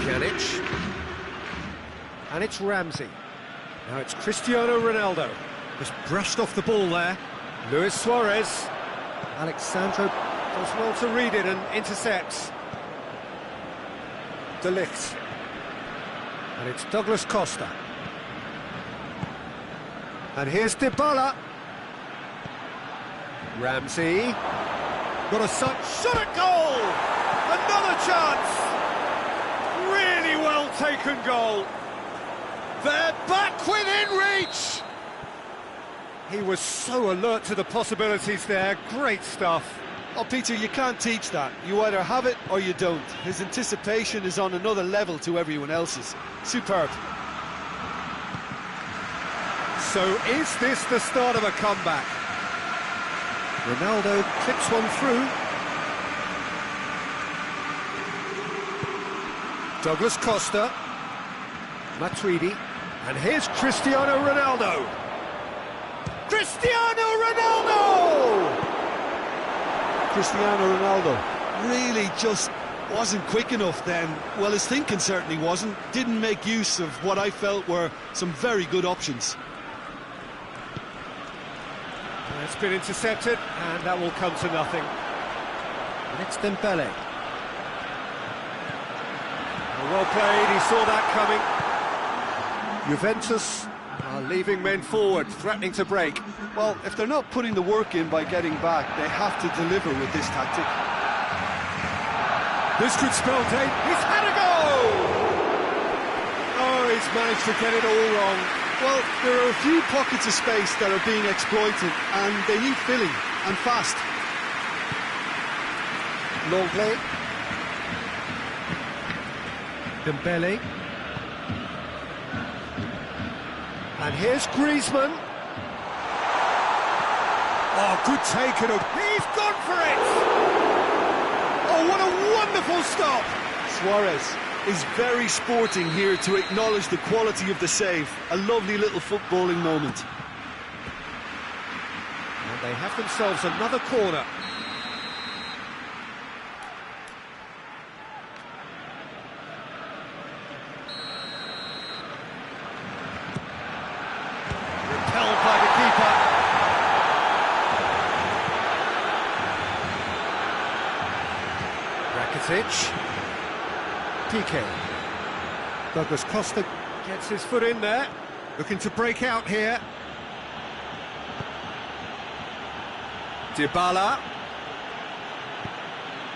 Pjanic. And it's Ramsey. Now it's Cristiano Ronaldo. Just brushed off the ball there. Luis Suarez. Alexandro does well to read it and intercepts. De Ligt. And it's Douglas Costa. And here's Dybala. Ramsey. Got a shot at goal! Another chance! Really well taken goal. They're back within reach! He was so alert to the possibilities there. Great stuff. Oh, Peter, you can't teach that. You either have it or you don't. His anticipation is on another level to everyone else's. Superb. So is this the start of a comeback? Ronaldo clips one through. Douglas Costa. Matuidi. And here's Cristiano Ronaldo. Cristiano Ronaldo! Cristiano Ronaldo really just wasn't quick enough then. Well, his thinking certainly wasn't. Didn't make use of what I felt were some very good options. It's been intercepted, and that will come to nothing. And it's Dembele. Well played, he saw that coming. Juventus are leaving men forward, threatening to break. Well, if they're not putting the work in by getting back, they have to deliver with this tactic. This could spell date. He's had a goal! Oh, he's managed to get it all wrong. Well, there are a few pockets of space that are being exploited, and they need filling, and fast. Long play. Dembele. And here's Griezmann. Oh, good take, and he's gone for it! Oh, what a wonderful stop! Suarez is very sporting here to acknowledge the quality of the save. A lovely little footballing moment. And They have themselves another corner. Repelled by the keeper. Rakitic. PK. Douglas Costa gets his foot in there, looking to break out here. Dybala.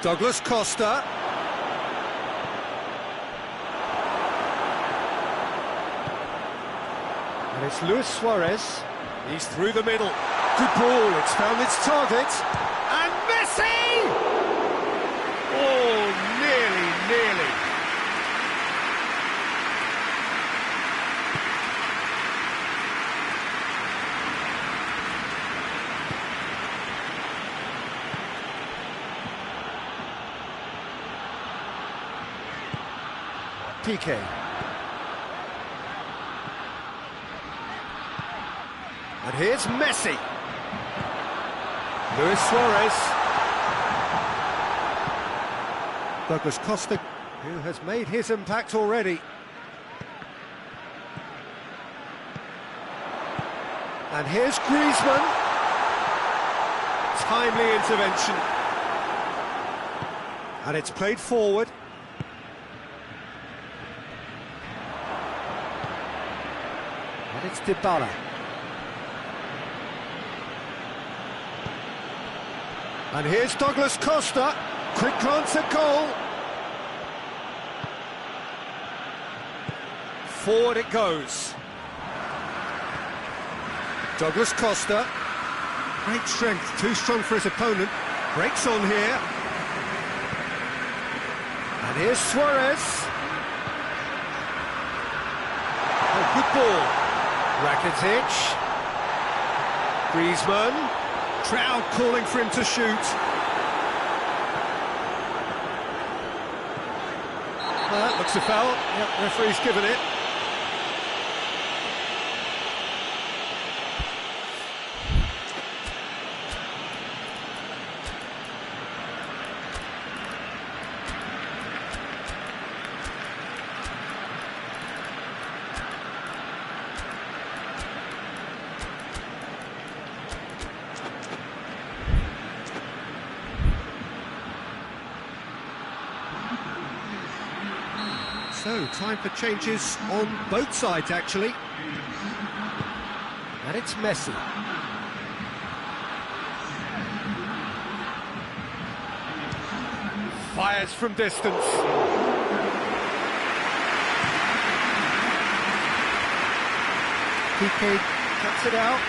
Douglas Costa. And it's Luis Suarez. He's through the middle. Good ball, it's found its target. And Messi! Oh, nearly. PK. And here's Messi. Luis Suarez. Douglas Costa, who has made his impact already. And here's Griezmann. Timely intervention. And it's played forward. And it's Dybala. And here's Douglas Costa. Quick glance at goal. Forward it goes. Douglas Costa. Great strength, too strong for his opponent. Breaks on here. And here's Suarez. Oh, good ball. Rakitic. Griezmann. Crowd calling for him to shoot. Well, that looks a foul. Yep, referee's given it. So, time for changes on both sides, actually. And it's Messi. Fires from distance. PK cuts it out.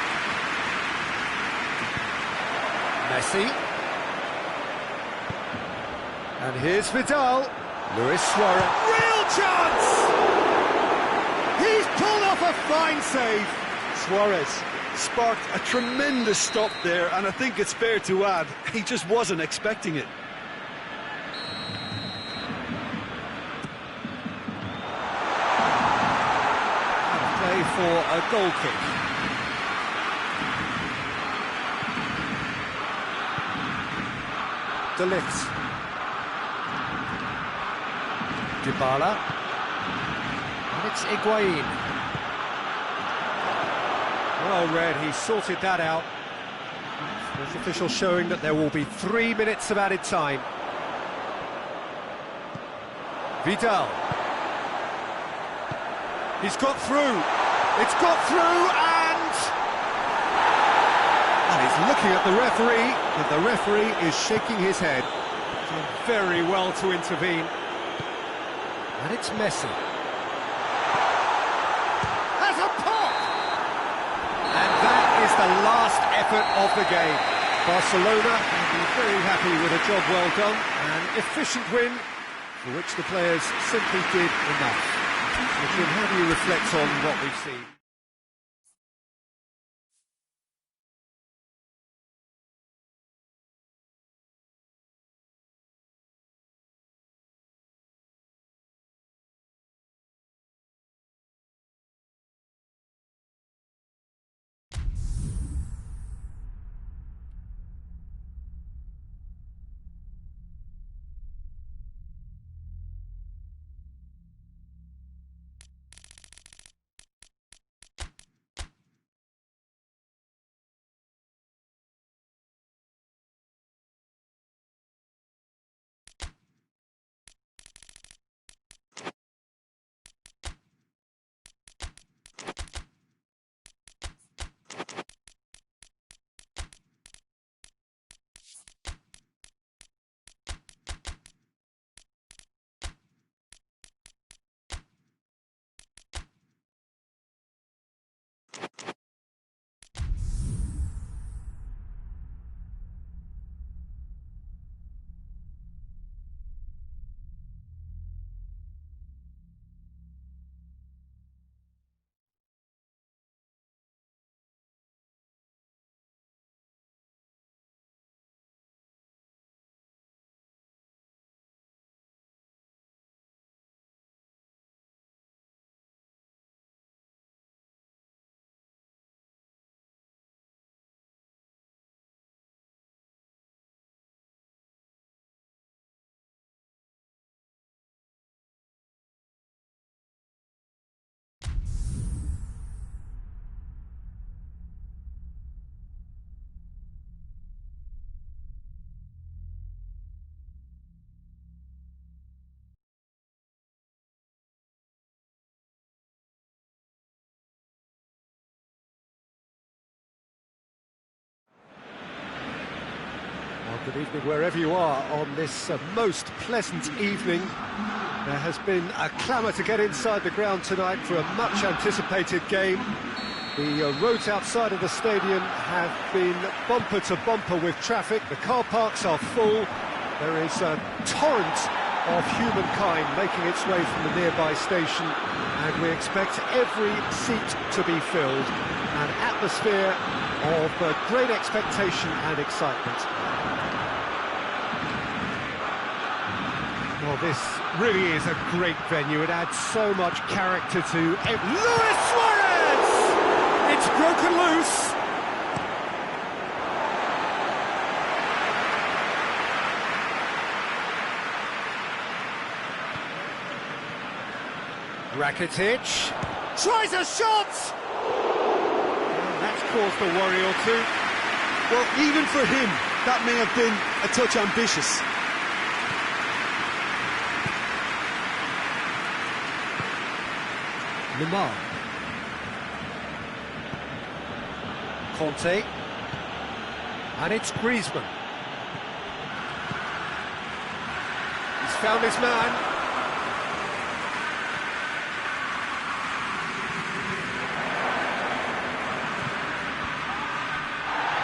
Messi. And here's Vidal. Luis Suarez. Real chance! He's pulled off a fine save. Suarez sparked a tremendous stop there, and I think it's fair to add, he just wasn't expecting it. Play for a goal kick. De Ligt. Dybala. And it's Higuain. Well read, he sorted that out. Fourth official showing that there will be 3 minutes of added time. Vidal. He's got through. It's got through and he's looking at the referee, but the referee is shaking his head. Done very well to intervene. And it's Messi. Has a pop! And that is the last effort of the game. Barcelona will be very happy with a job well done. An efficient win for which the players simply did enough. Jim, how do you reflect on what we've seen? Good evening wherever you are on this most pleasant evening. There has been a clamour to get inside the ground tonight for a much-anticipated game. The roads outside of the stadium have been bumper to bumper with traffic. The car parks are full. There is a torrent of humankind making its way from the nearby station, and we expect every seat to be filled. An atmosphere of great expectation and excitement. Well, this really is a great venue. It adds so much character to Luis Suarez! It's broken loose. Rakitic tries a shot! Well, that's caused a worry or two. Well, even for him, that may have been a touch ambitious. Lemar. Conte. And it's Griezmann. He's found his man.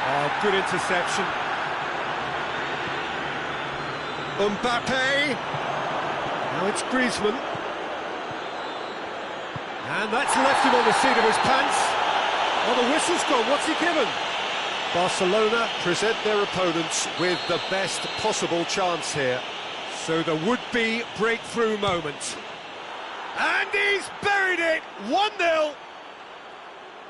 Oh, good interception. Mbappe. Now it's Griezmann. And that's left him on the seat of his pants. Oh, the whistle's gone. What's he given? Barcelona present their opponents with the best possible chance here. So the would-be breakthrough moment. And he's buried it! 1-0!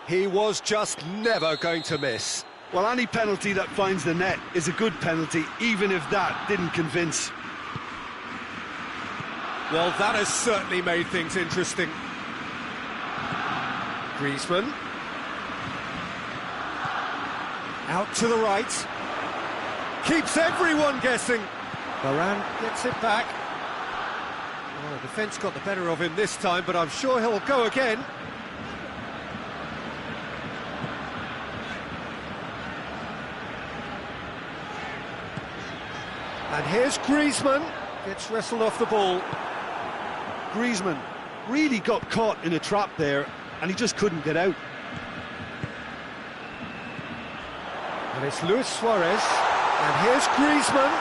He was just never going to miss. Well, any penalty that finds the net is a good penalty, even if that didn't convince. Well, that has certainly made things interesting. Griezmann. Out to the right. Keeps everyone guessing. Varane gets it back. Well, the defence got the better of him this time, but I'm sure he'll go again. And here's Griezmann. Gets wrestled off the ball. Griezmann really got caught in a trap there, and he just couldn't get out. And it's Luis Suarez, and here's Griezmann.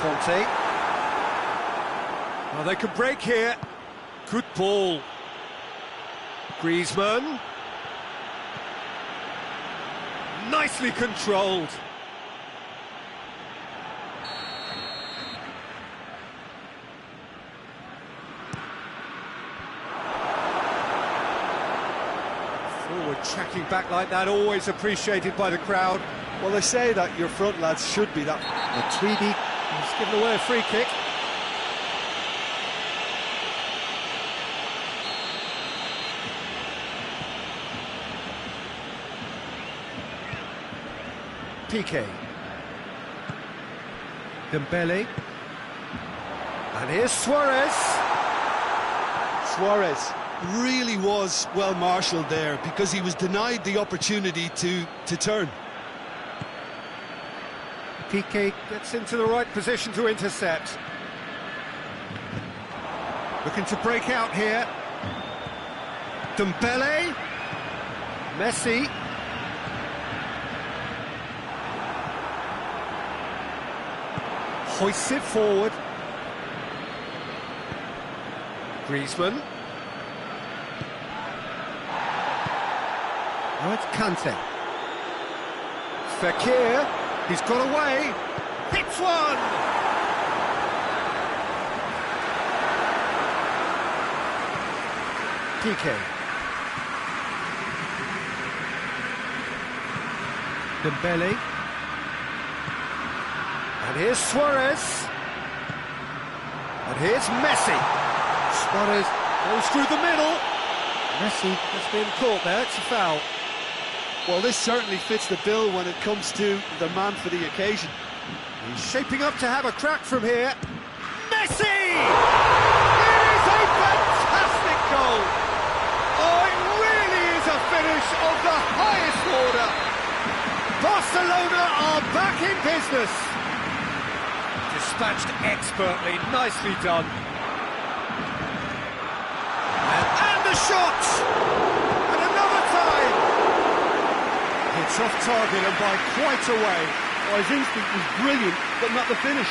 Conte. Well, they can break here. Good ball. Griezmann. Nicely controlled. Forward tracking back like that, always appreciated by the crowd. Well, they say that your front lads should be that. Matuidi has given away a free kick. Piqué. Dembele. And here's Suarez. Suarez really was well marshalled there because he was denied the opportunity to turn. Piqué gets into the right position to intercept. Looking to break out here. Dembele. Messi. Hoists it forward. Griezmann. Now it's Kante. Fekir. He's got away. Hits one! Piqué. Dembele. And here's Suarez. And here's Messi. Suarez goes through the middle. Messi has been caught there, it's a foul. Well, this certainly fits the bill when it comes to the man for the occasion. He's shaping up to have a crack from here. Messi! It is a fantastic goal! Oh, it really is a finish of the highest order. Barcelona are tremendous. Dispatched expertly, nicely done. And the shot! And another time! It's off target and by quite a way. Well, his instinct was brilliant, but not the finish.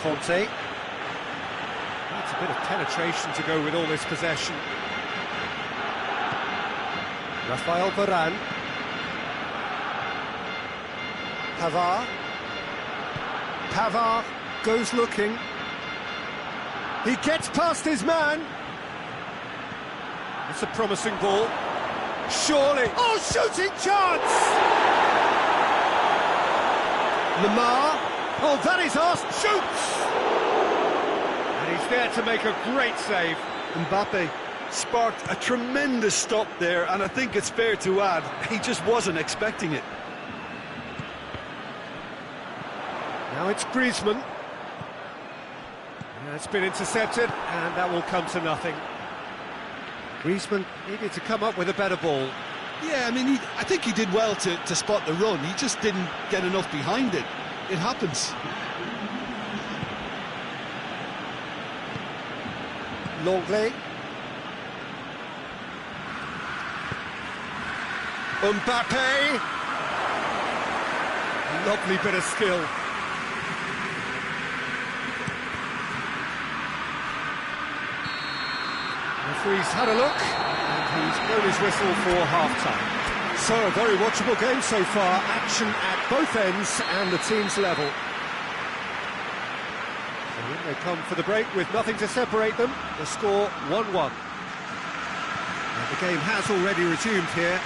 Conte. Needs a bit of penetration to go with all this possession. Rafael Varane. Pavard goes looking. He gets past his man. It's a promising ball. Surely. Oh, shooting chance! Lamar. Oh, that is us. Shoots! And he's there to make a great save. Mbappe sparked a tremendous stop there, and I think it's fair to add, he just wasn't expecting it. Now it's Griezmann. Yeah, it's been intercepted, and that will come to nothing. Griezmann needed to come up with a better ball. Yeah, I mean, I think he did well to spot the run. He just didn't get enough behind it. It happens. Longley. Mbappe. Lovely bit of skill. Referee's had a look, and he's blown his whistle for half-time. So, a very watchable game so far, action at both ends and the team's level. So in they come for the break with nothing to separate them, the score 1-1. And the game has already resumed here.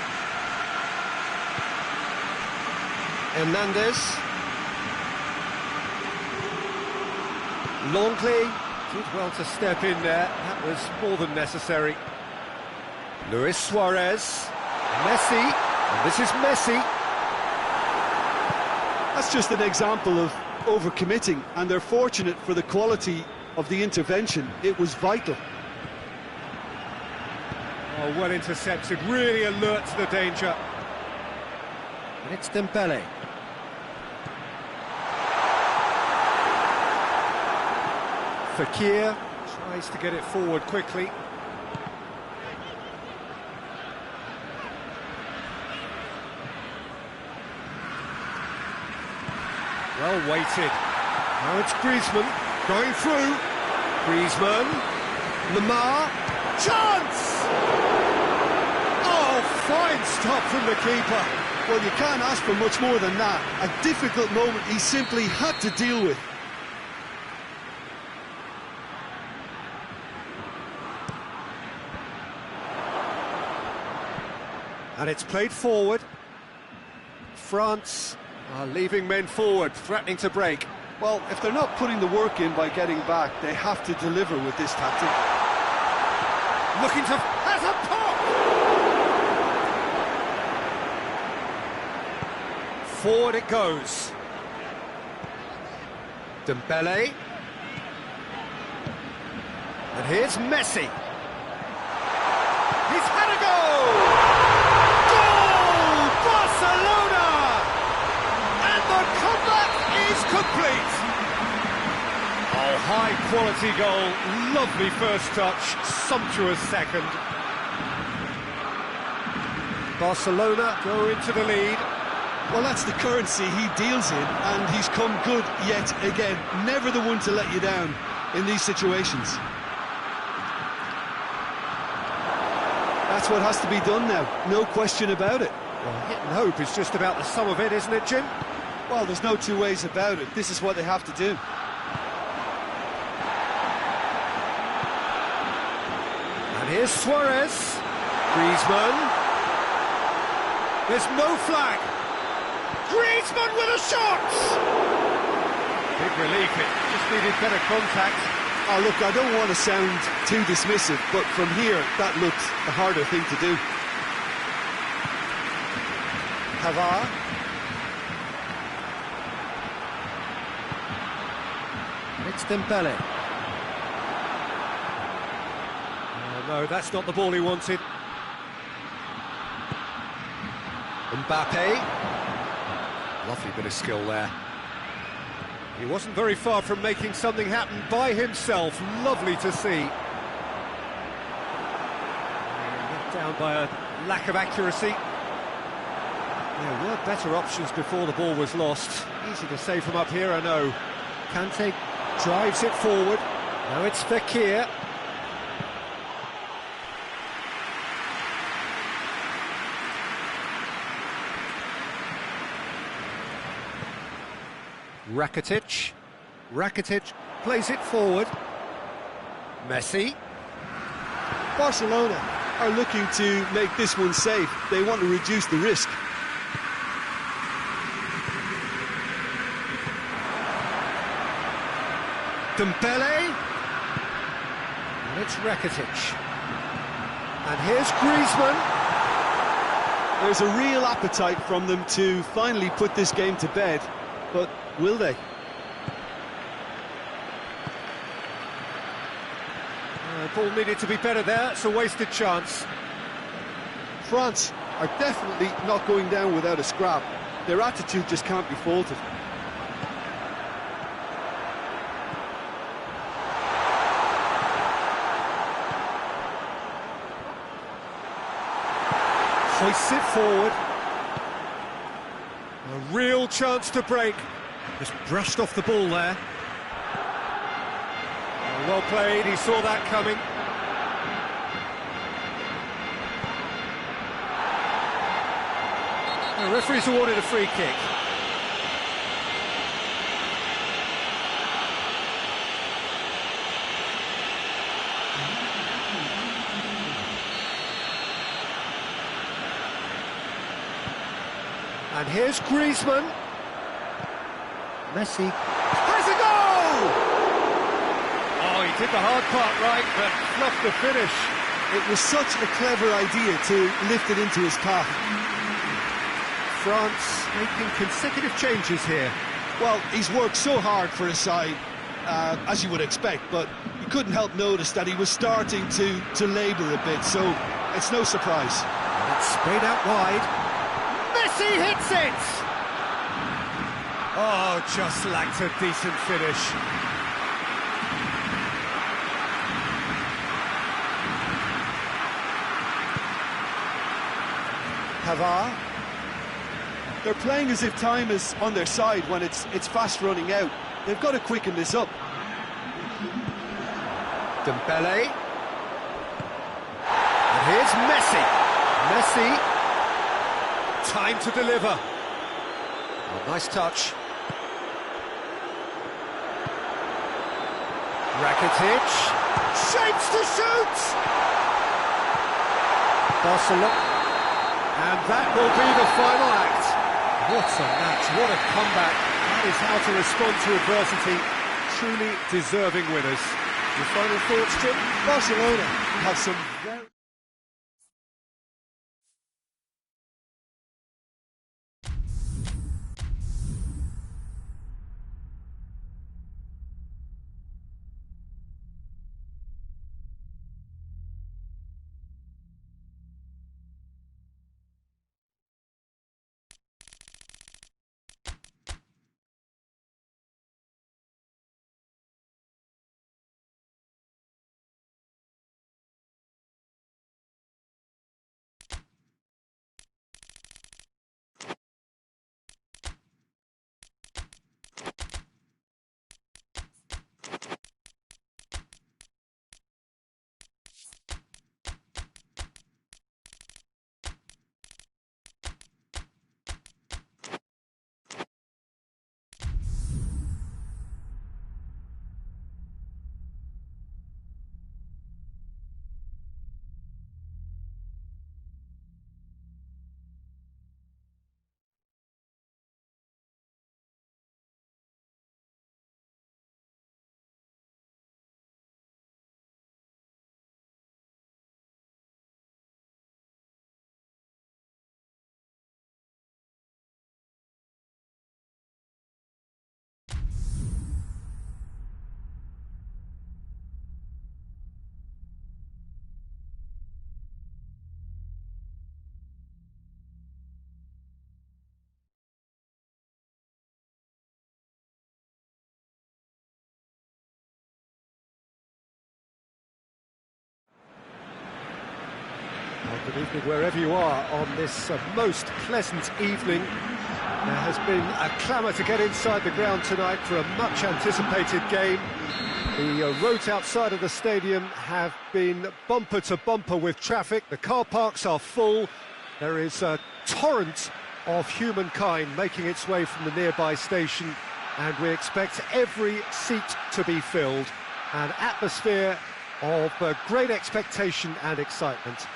Hernandez. Longley did well to step in there, that was more than necessary. Luis Suarez. Messi, and this is Messi. That's just an example of overcommitting, and they're fortunate for the quality of the intervention. It was vital. Oh, well intercepted, really alert to the danger. And it's Dembele. Fekir tries to get it forward quickly. Well weighted. Now it's Griezmann going through. Griezmann. Lamar. Chance! Oh, fine stop from the keeper. Well, you can't ask for much more than that. A difficult moment he simply had to deal with. And it's played forward. France are leaving men forward, threatening to break. Well, if they're not putting the work in by getting back, they have to deliver with this tactic. Looking to... has a pop! Forward it goes. Dembele. And here's Messi. He's had a goal! Goal! Barcelona! And the comeback is complete! Oh, high-quality goal, lovely first touch, sumptuous second. Barcelona go into the lead. Well, that's the currency he deals in, and he's come good yet again. Never the one to let you down in these situations. That's what has to be done now, no question about it. Well, hit and hope is just about the sum of it, isn't it, Jim? Well, there's no two ways about it. This is what they have to do. And here's Suarez. Griezmann. There's no flag. Griezmann with a shot! Big relief, it just needed better contact. Oh, look, I don't want to sound too dismissive, but from here, that looked the harder thing to do. Pavard. It's Dembele. No, that's not the ball he wanted. Mbappe. Lovely bit of skill there. He wasn't very far from making something happen by himself. Lovely to see. Knocked down by a lack of accuracy. There were better options before the ball was lost. Easy to say from up here, I know. Kante drives it forward. Now it's Fekir. Rakitic plays it forward. Messi. Barcelona are looking to make this one safe. They want to reduce the risk. Dembele. And it's Rakitic. And here's Griezmann. There's a real appetite from them to finally put this game to bed, but will they? Ball needed to be better there, it's a wasted chance. France are definitely not going down without a scrap. Their attitude just can't be faulted. Hoists it forward. A real chance to break. Just brushed off the ball there. Well played, he saw that coming. The referee's awarded a free kick. And here's Griezmann. Messi has a goal! Oh, he did the hard part right, but fluffed the finish. It was such a clever idea to lift it into his path. France making consecutive changes here. Well, he's worked so hard for his side, as you would expect, but you couldn't help notice that he was starting to labour a bit, so it's no surprise. It's sprayed out wide. Messi hits it! Oh, just lacked a decent finish. Pavard. They're playing as if time is on their side when it's fast running out. They've got to quicken this up. Dembele. And here's Messi. Messi. Time to deliver. Oh, nice touch. Rakitic. Shapes to shoot! Barcelona. And that will be the final act. What a match, what a comeback. That is how to respond to adversity. Truly deserving winners. Your final thoughts, Jim? Barcelona have some very... Good evening wherever you are on this most pleasant evening. There has been a clamour to get inside the ground tonight for a much-anticipated game. The roads outside of the stadium have been bumper to bumper with traffic. The car parks are full. There is a torrent of humankind making its way from the nearby station, and we expect every seat to be filled. An atmosphere of great expectation and excitement.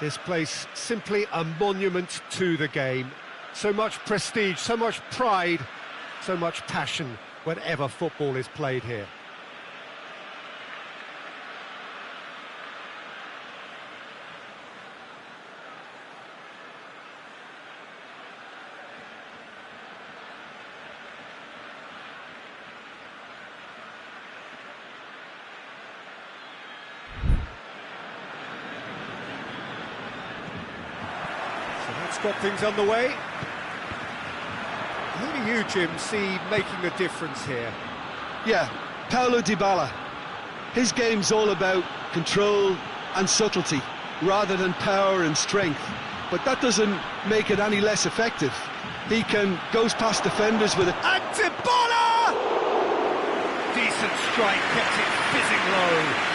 This place simply a monument to the game. So much prestige, so much pride, so much passion whenever football is played here. Got things underway. Who do you, Jim, see making a difference here? Yeah, Paulo Dybala. His game's all about control and subtlety, rather than power and strength. But that doesn't make it any less effective. He goes past defenders with it. And Dybala! Decent strike, kept it fizzing low.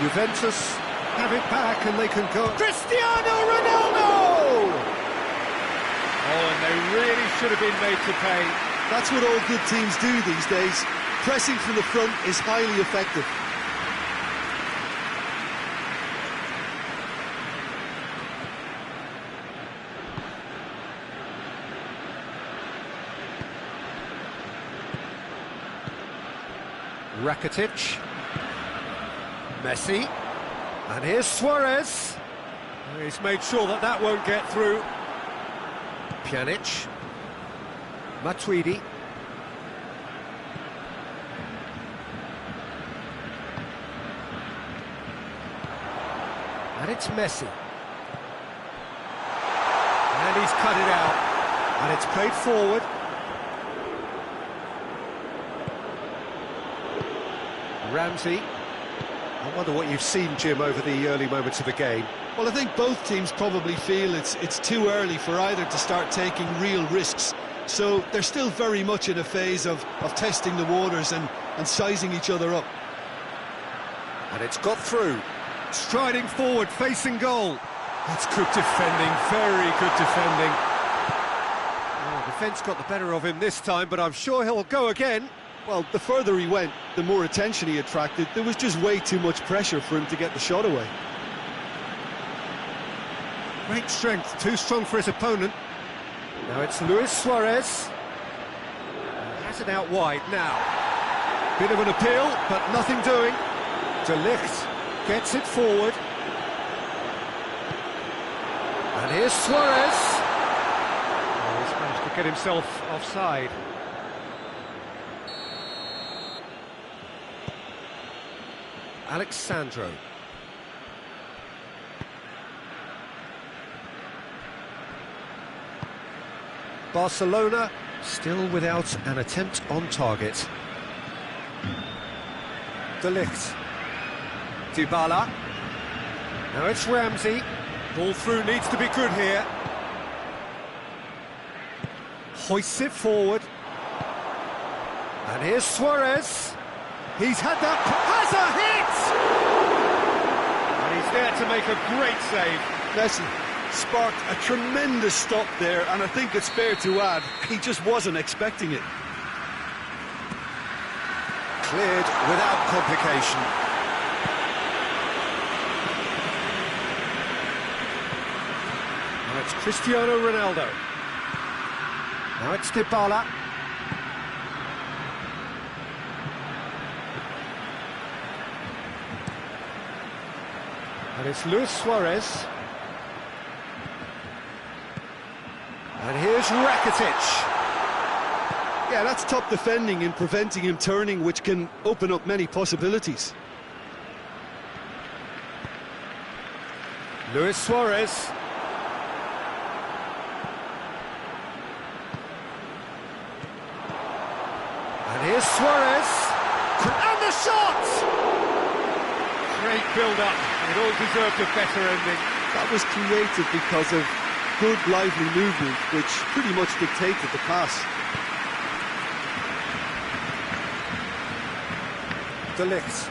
Juventus have it back and they can go. Cristiano Ronaldo! Oh, and they really should have been made to pay. That's what all good teams do these days. Pressing from the front is highly effective. Rakitic. Messi, and here's Suarez. He's made sure that that won't get through. Pjanic, Matuidi, and it's Messi, and he's cut it out, and it's played forward. Ramsey. I wonder what you've seen, Jim, over the early moments of the game. Well, I think both teams probably feel it's too early for either to start taking real risks. So they're still very much in a phase of testing the waters and sizing each other up. And it's got through. Striding forward, facing goal. That's good defending, very good defending. Oh, defence got the better of him this time, but I'm sure he'll go again. Well, the further he went, the more attention he attracted. There was just way too much pressure for him to get the shot away. Great strength, too strong for his opponent. Now it's Luis Suarez. He has it out wide now. Bit of an appeal, but nothing doing. De Ligt gets it forward. And here's Suarez. Oh, he's managed to get himself offside. Alexandro. Barcelona still without an attempt on target. De Ligt. Dybala. Now it's Ramsey. Ball through needs to be good here. Hoists it forward. And here's Suarez. He's had that, has a hit! And he's there to make a great save. Listen, sparked a tremendous stop there, and I think it's fair to add, he just wasn't expecting it. Cleared without complication. Now it's Cristiano Ronaldo. Now it's Dybala. And it's Luis Suarez. And here's Rakitic. Yeah, that's top defending and preventing him turning, which can open up many possibilities. Luis Suarez. And here's Suarez. And the shot! Great build-up. It all deserved a better ending. That was created because of good, lively movement, which pretty much dictated the pass. De Ligt.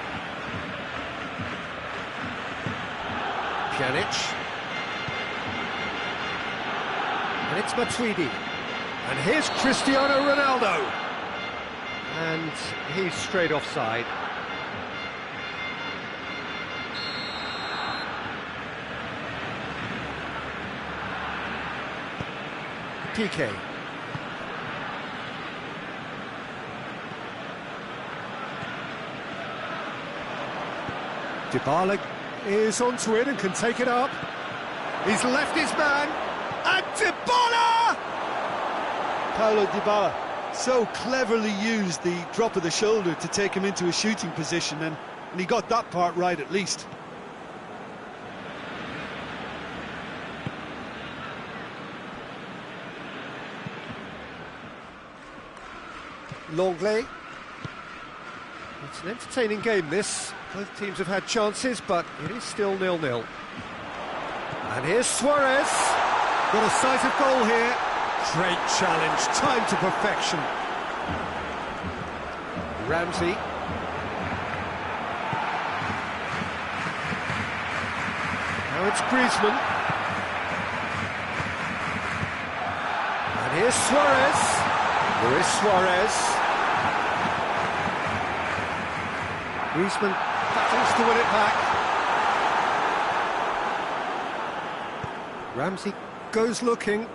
Pjanic. And it's Matuidi. And here's Cristiano Ronaldo. And he's straight offside. PK. Dybala is onto it and can take it up. He's left his man, and Dybala! Paulo Dybala so cleverly used the drop of the shoulder to take him into a shooting position, and he got that part right at least. Longley. It's an entertaining game, this. Both teams have had chances, but it is still 0-0. And here's Suarez. Got a sight of goal here. Great challenge, time to perfection. Ramsey. Now it's Griezmann. And here's Suarez. Luis Suarez. Griezmann battles to win it back. Ramsey goes looking.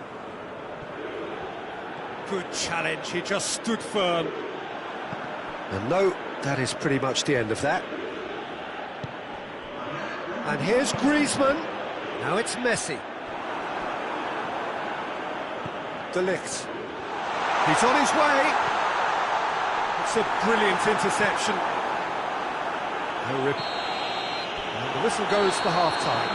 Good challenge, he just stood firm. And no, that is pretty much the end of that. And here's Griezmann. Now it's Messi. De Ligt. He's on his way. It's a brilliant interception. And the whistle goes for half-time.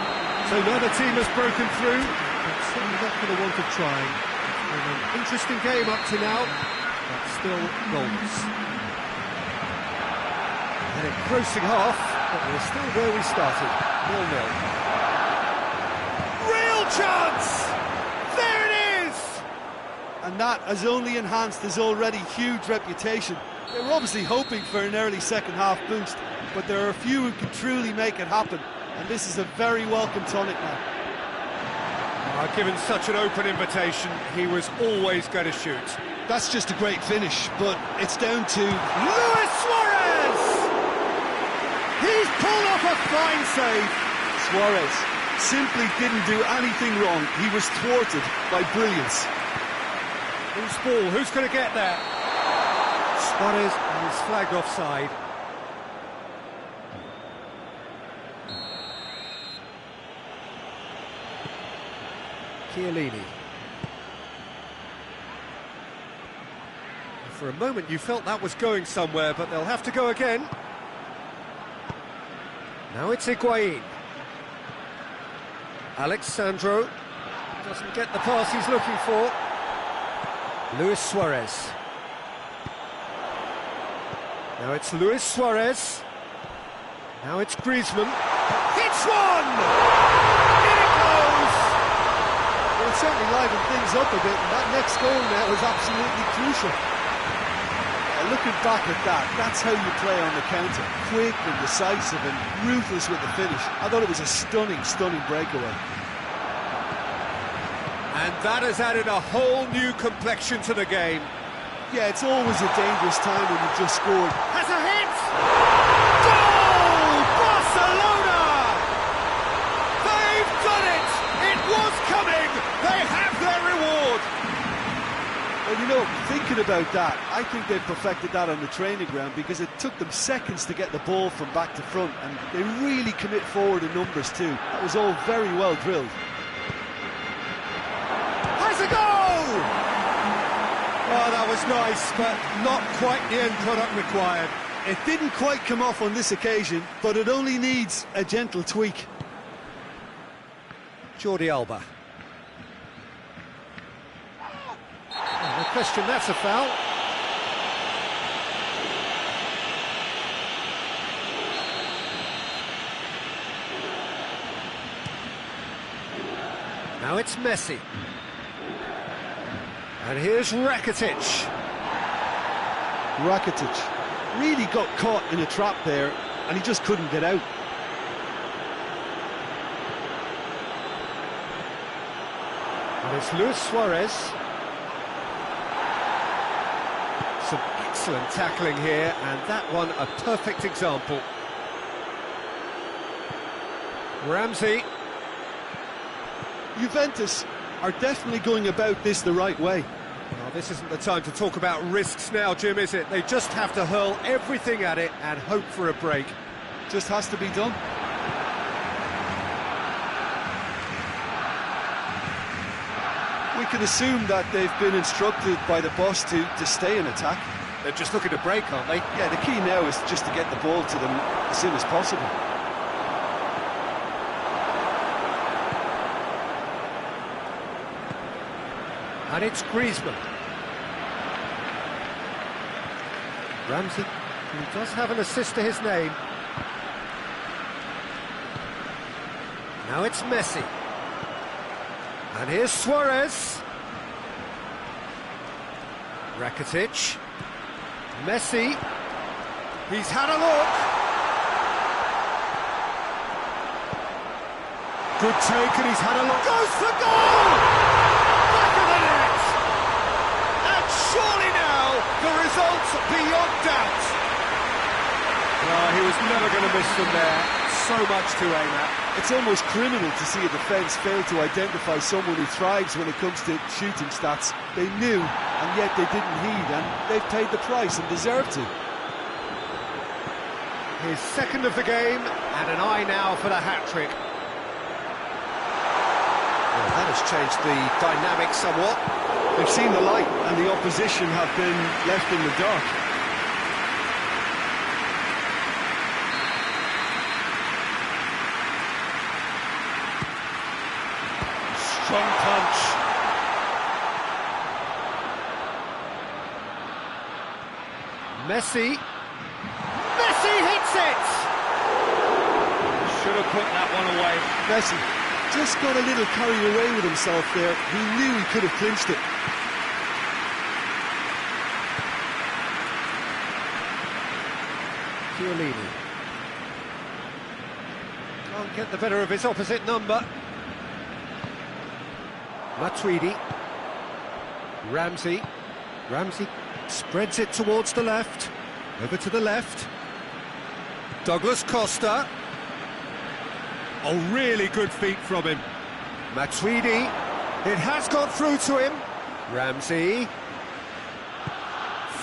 So neither team has broken through, but certainly not for the want of trying. It's been an interesting game up to now, but still goals. An engrossing half, but we're still where we started, 0-0. Real chance! There it is! And that has only enhanced his already huge reputation. They were obviously hoping for an early second-half boost, but there are a few who can truly make it happen, and this is a very welcome tonic now. Given such an open invitation, he was always going to shoot. That's just a great finish, but it's down to Luis Suarez! He's pulled off a fine save. Suarez simply didn't do anything wrong. He was thwarted by brilliance. Who's ball? Who's going to get there? Suarez is flagged offside. Chiellini. For a moment you felt that was going somewhere, but they'll have to go again. Now it's Higuain. Alexandro doesn't get the pass he's looking for. Luis Suarez. Now it's Luis Suarez. Now it's Griezmann. Hits one! In it goes! Well, it certainly livened things up a bit, and that next goal now was absolutely crucial. Looking back at that, that's how you play on the counter. Quick and decisive and ruthless with the finish. I thought it was a stunning, stunning breakaway. And that has added a whole new complexion to the game. Yeah, it's always a dangerous time when you've just scored. Has a hit! Goal! Barcelona! They've done it! It was coming! They have their reward! Well, you know, thinking about that, I think they've perfected that on the training ground, because it took them seconds to get the ball from back to front, and they really commit forward in numbers too. That was all very well drilled. Has a goal! Oh, that was nice, but not quite the end product required. It didn't quite come off on this occasion, but it only needs a gentle tweak. Jordi Alba. No question, that's a foul. Now it's Messi. And here's Rakitic. Rakitic really got caught in a trap there, and he just couldn't get out. And it's Luis Suarez. Some excellent tackling here, and that one a perfect example. Ramsey. Juventus are definitely going about this the right way. Well, this isn't the time to talk about risks now, Jim, is it? They just have to hurl everything at it and hope for a break. Just has to be done. We can assume that they've been instructed by the boss to stay in attack. They're just looking to break, aren't they? Yeah, the key now is just to get the ball to them as soon as possible. And it's Griezmann. Ramsey, who does have an assist to his name. Now it's Messi. And here's Suarez. Rakitic. Messi. He's had a look. Good take, and he's had a look. Goes for goal! Back of the net! And surely now, the result's beyond doubt. Oh, he was never going to miss from there. So much to aim at. It's almost criminal to see a defence fail to identify someone who thrives when it comes to shooting stats. They knew, and yet they didn't heed, and they've paid the price and deserve to. His second of the game, and an eye now for the hat-trick. Well, that has changed the dynamic somewhat. They've seen the light, and the opposition have been left in the dark. Strong punch. Messi. Messi hits it! Should have put that one away. Messi just got a little carried away with himself there. He knew he could have clinched it. Chiellini. Can't get the better of his opposite number. Matuidi. Ramsey. Ramsey spreads it towards the left. Over to the left. Douglas Costa. Oh, really good feet from him. Matuidi. It has got through to him. Ramsey.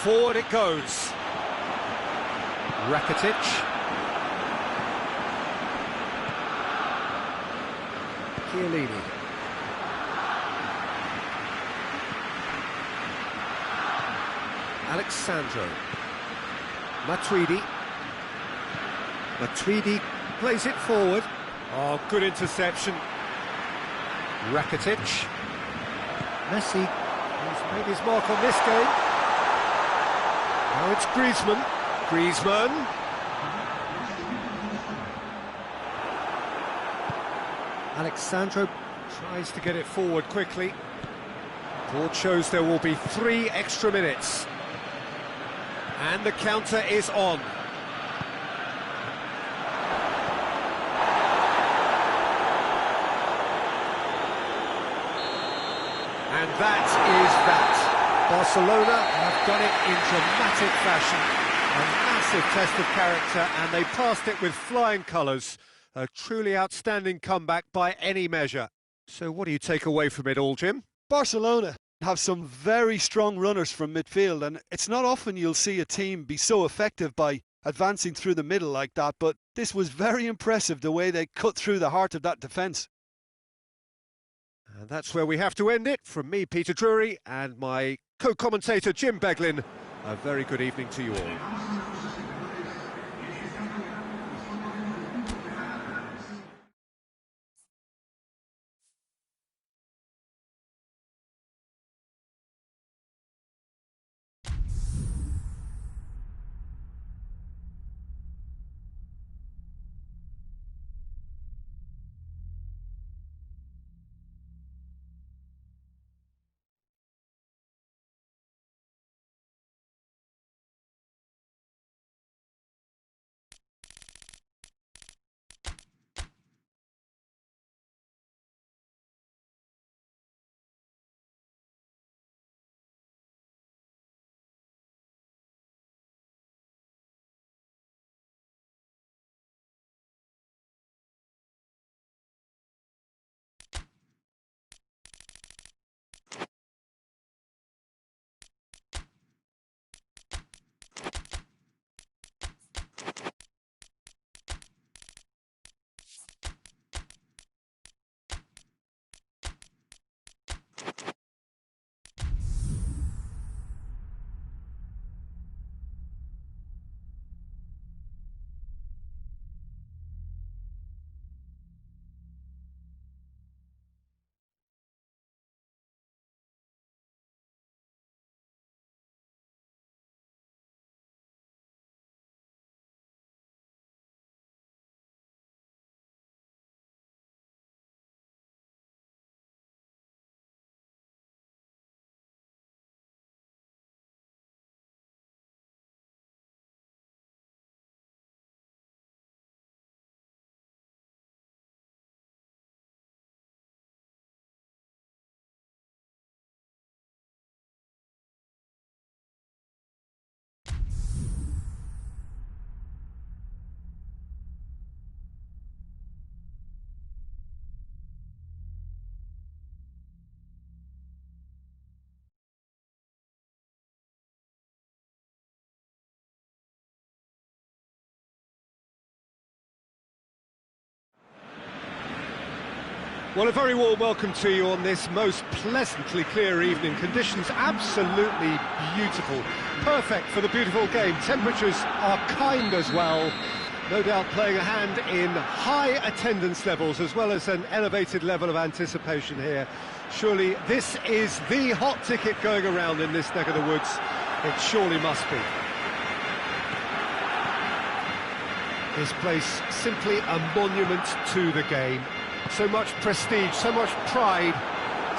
Forward it goes. Rakitic. Chiellini. Alexandro. Matuidi. Matuidi plays it forward. Oh, good interception. Rakitic. Messi, who's made his mark on this game. Now it's Griezmann. Griezmann. Alexandro tries to get it forward quickly. Board shows there will be 3 extra minutes. And the counter is on. And that is that. Barcelona have done it in dramatic fashion. A massive test of character, and they passed it with flying colours. A truly outstanding comeback by any measure. So what do you take away from it all, Jim? Barcelona have some very strong runners from midfield, and it's not often you'll see a team be so effective by advancing through the middle like that, but this was very impressive the way they cut through the heart of that defence. And that's where we have to end it. From me, Peter Drury, and my co-commentator, Jim Beglin, a very good evening to you all. Well, a very warm welcome to you on this most pleasantly clear evening. Conditions absolutely beautiful. Perfect for the beautiful game. Temperatures are kind as well. No doubt playing a hand in high attendance levels as well as an elevated level of anticipation here. Surely this is the hot ticket going around in this neck of the woods. It surely must be. This place simply a monument to the game. So much prestige, so much pride,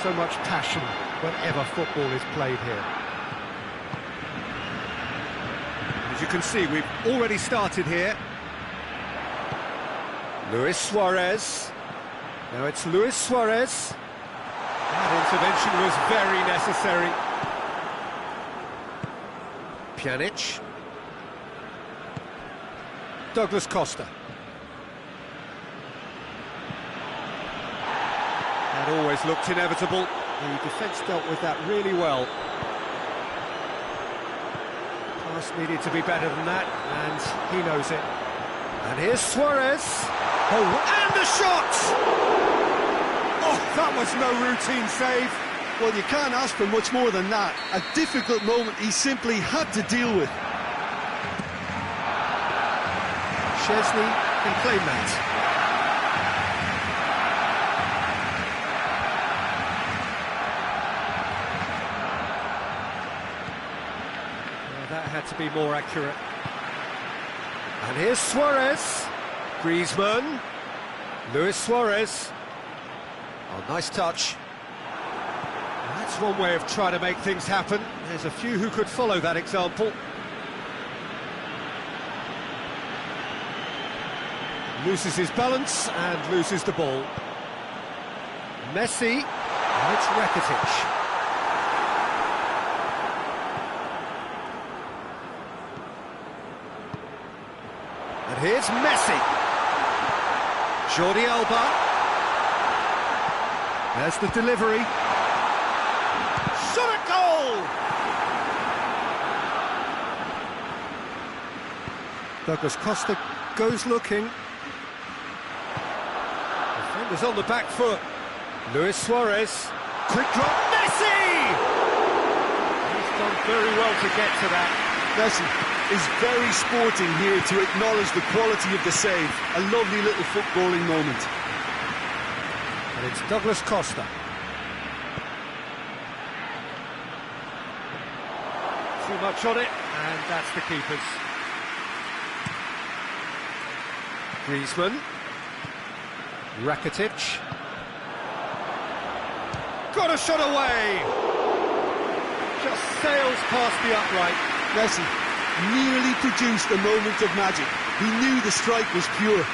so much passion whenever football is played here. As you can see, we've already started here. Luis Suarez. Now it's Luis Suarez. That intervention was very necessary. Pjanic. Douglas Costa. That always looked inevitable. The defence dealt with that really well. Pass needed to be better than that, and he knows it. And here's Suarez. Oh, and a shot! Oh, that was no routine save. Well, you can't ask for much more than that. A difficult moment he simply had to deal with. Chesney can claim that. That had to be more accurate. And here's Suarez. Griezmann. Luis Suarez. Oh, nice touch. Well, that's one way of trying to make things happen. There's a few who could follow that example. Loses his balance and loses the ball. Messi. And it's Rakitic. And here's Messi. Jordi Alba. There's the delivery. Shot at goal! Douglas Costa goes looking. Defenders on the back foot. Luis Suarez. Quick drop. Messi! He's done very well to get to that. Messi is very sporting here to acknowledge the quality of the save. A lovely little footballing moment. And it's Douglas Costa. Too much on it, and that's the keeper's. Griezmann. Rakitic. Got a shot away! Just sails past the upright. Messi nearly produced a moment of magic. He knew the strike was pure.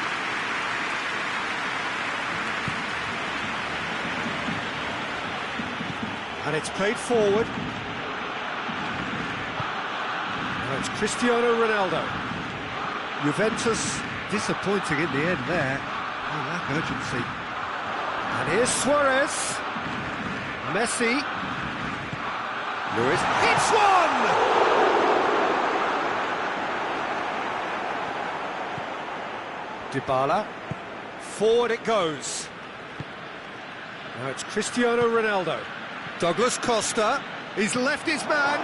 And it's played forward. Now it's Cristiano Ronaldo. Juventus disappointing in the end there. Oh, lack urgency. And here's Suarez. Messi. Luis hits one! Dybala. Forward it goes. Now it's Cristiano Ronaldo. Douglas Costa. He's left his man.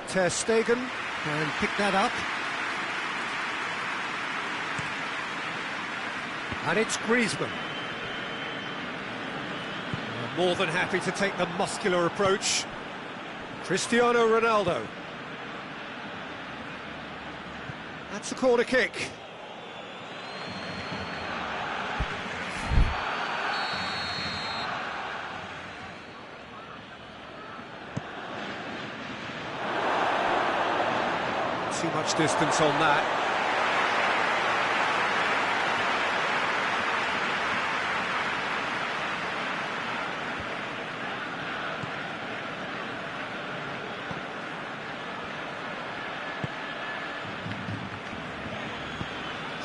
Ter Stegen can pick that up. And it's Griezmann. More than happy to take the muscular approach. Cristiano Ronaldo. That's a corner kick. Too much distance on that.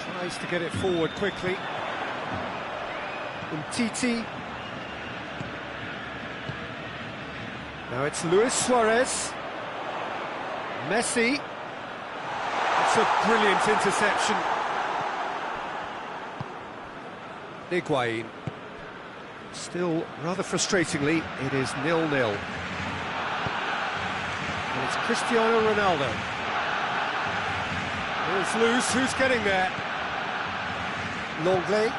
Tries to get it forward quickly. Umtiti. Now it's Luis Suarez. Messi. It's a brilliant interception. Higuain. Still, rather frustratingly, it is 0-0. And it's Cristiano Ronaldo. Ball's loose, who's getting there? Longley.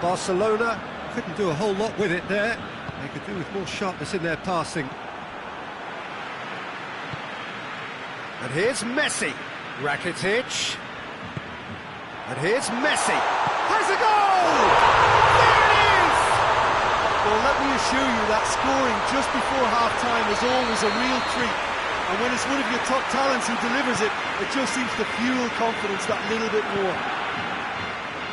Barcelona couldn't do a whole lot with it there. They could do with more sharpness in their passing. And here's Messi. Rakitic. And here's Messi. Has a goal! There it is! Well, let me assure you that scoring just before half-time is always a real treat. And when it's one of your top talents who delivers it, it just seems to fuel confidence that little bit more.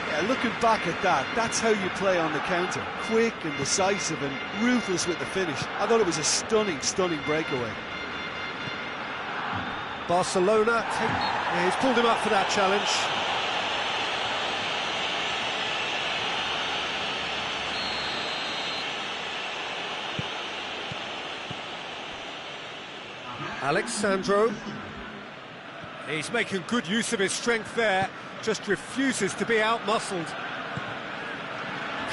Yeah, looking back at that, that's how you play on the counter. Quick and decisive and ruthless with the finish. I thought it was a stunning, stunning breakaway. Barcelona, yeah, he's pulled him up for that challenge. Alexandro. He's making good use of his strength there, just refuses to be out-muscled.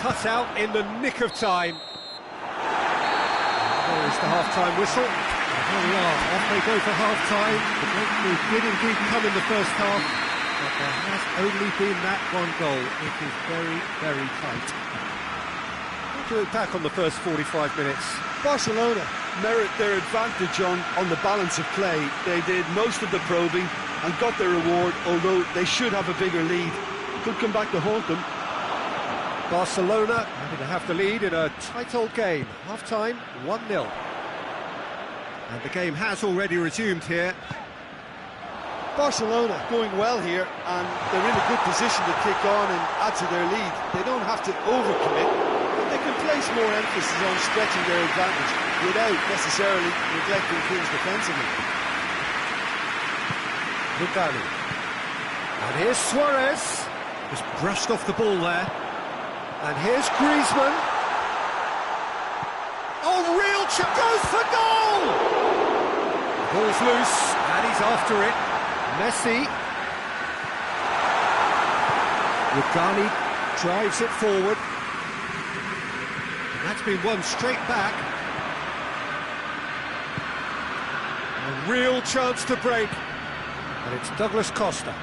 Cut out in the nick of time. There is the half-time whistle. Here we are, off they go for half-time. The breakthrough did indeed come in the first half, but there has only been that one goal. It is very, very tight. What do you look back on the first 45 minutes? Barcelona merit their advantage on the balance of play. They did most of the probing and got their reward, although they should have a bigger lead. Could come back to haunt them. Barcelona happy to have the lead in a tight old game. Half-time, 1-0. And the game has already resumed here. Barcelona going well here, and they're in a good position to kick on and add to their lead. They don't have to overcommit, but they can place more emphasis on stretching their advantage without necessarily neglecting things defensively. Vidal. And here's Suarez. Just brushed off the ball there. And here's Griezmann. Oh, real chance, goes for goal! The ball's loose, and he's after it. Messi. Rugani drives it forward. And that's been won straight back. A real chance to break. And it's Douglas Costa.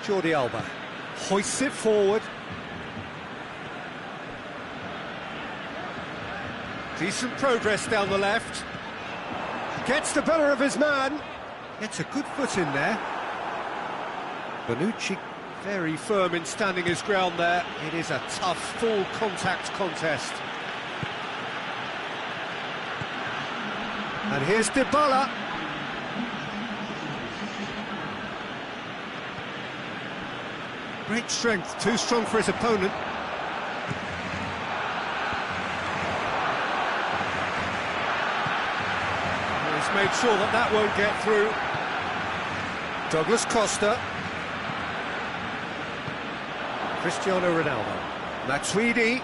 Jordi Alba hoists it forward. Decent progress down the left. Gets the better of his man. Gets a good foot in there. Bonucci very firm in standing his ground there. It is a tough, full contact contest. And here's Dybala. Great strength, too strong for his opponent. He's made sure that that won't get through. Douglas Costa. Cristiano Ronaldo. Matuidi.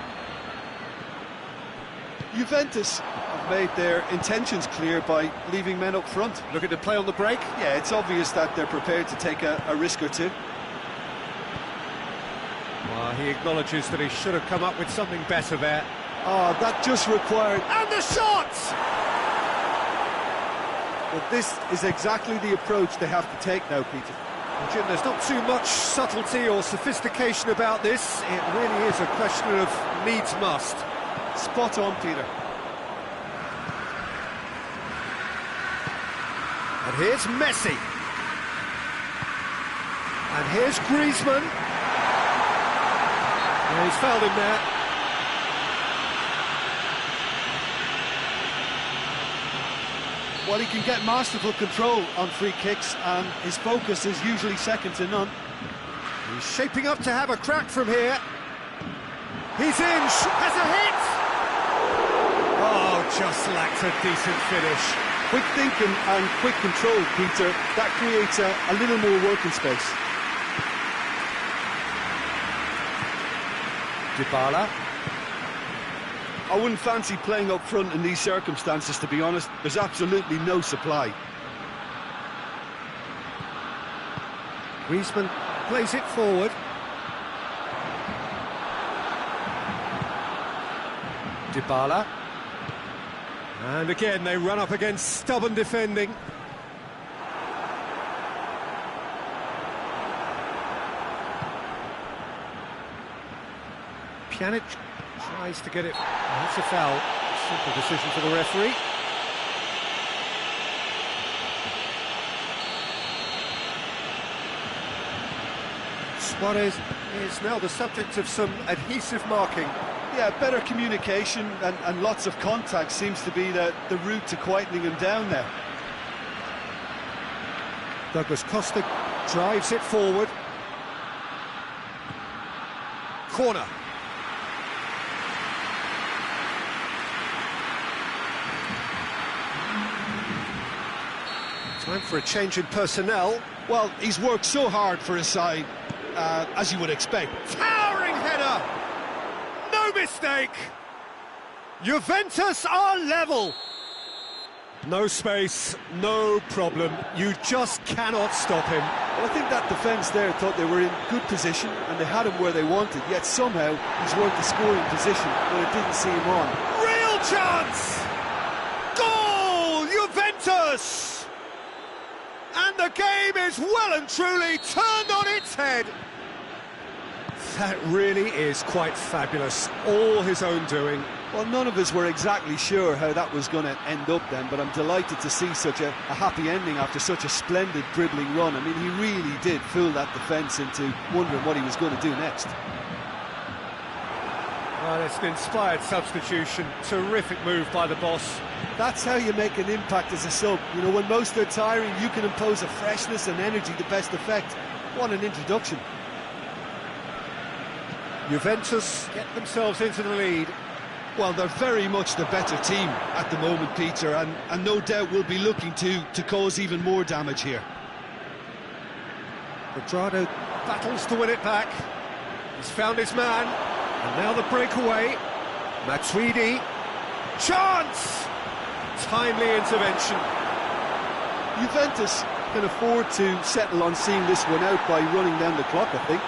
Juventus have made their intentions clear by leaving men up front. Looking to play on the break. Yeah, it's obvious that they're prepared to take a risk or two. Well, he acknowledges that he should have come up with something better there. Oh, that just required... And the shot! But this is exactly the approach they have to take now, Peter. Well, Jim, there's not too much subtlety or sophistication about this. It really is a question of needs must. Spot on, Peter. And here's Messi. And here's Griezmann. Yeah, he's fouled him there. Well, he can get masterful control on free kicks, and his focus is usually second to none. He's shaping up to have a crack from here. He's in, has a hit! Oh, just lacked a decent finish. Quick thinking and quick control, Peter. That creates a little more working space. Dybala. I wouldn't fancy playing up front in these circumstances, to be honest. There's absolutely no supply. Griezmann plays it forward. Dybala. And again, they run up against stubborn defending. Pjanic tries to get it. That's a foul. Simple decision for the referee. Suarez is now the subject of some adhesive marking. Yeah, better communication and lots of contact seems to be the route to quietening him down there. Douglas Costa drives it forward. Corner. Time for a change in personnel. Well, he's worked so hard for his side, as you would expect. Towering header! No mistake! Juventus are level! No space, no problem. You just cannot stop him. Well, I think that defence there thought they were in good position and they had him where they wanted, yet somehow he's worked the scoring position, but it didn't see him on. Real chance! Goal! Juventus! And the game is well and truly turned on its head. That really is quite fabulous. All his own doing. Well, none of us were exactly sure how that was going to end up then, but I'm delighted to see such a happy ending after such a splendid dribbling run. I mean, he really did fool that defence into wondering what he was going to do next. Well, it's an inspired substitution. Terrific move by the boss. That's how you make an impact as a sub. You know, when most are tiring, you can impose a freshness and energy to best effect. What an introduction. Juventus get themselves into the lead. Well, they're very much the better team at the moment, Peter, and no doubt will be looking to cause even more damage here. Quadrado battles to win it back. He's found his man. And now the breakaway. Matuidi. Chance! Timely intervention. Juventus can afford to settle on seeing this one out by running down the clock, I think.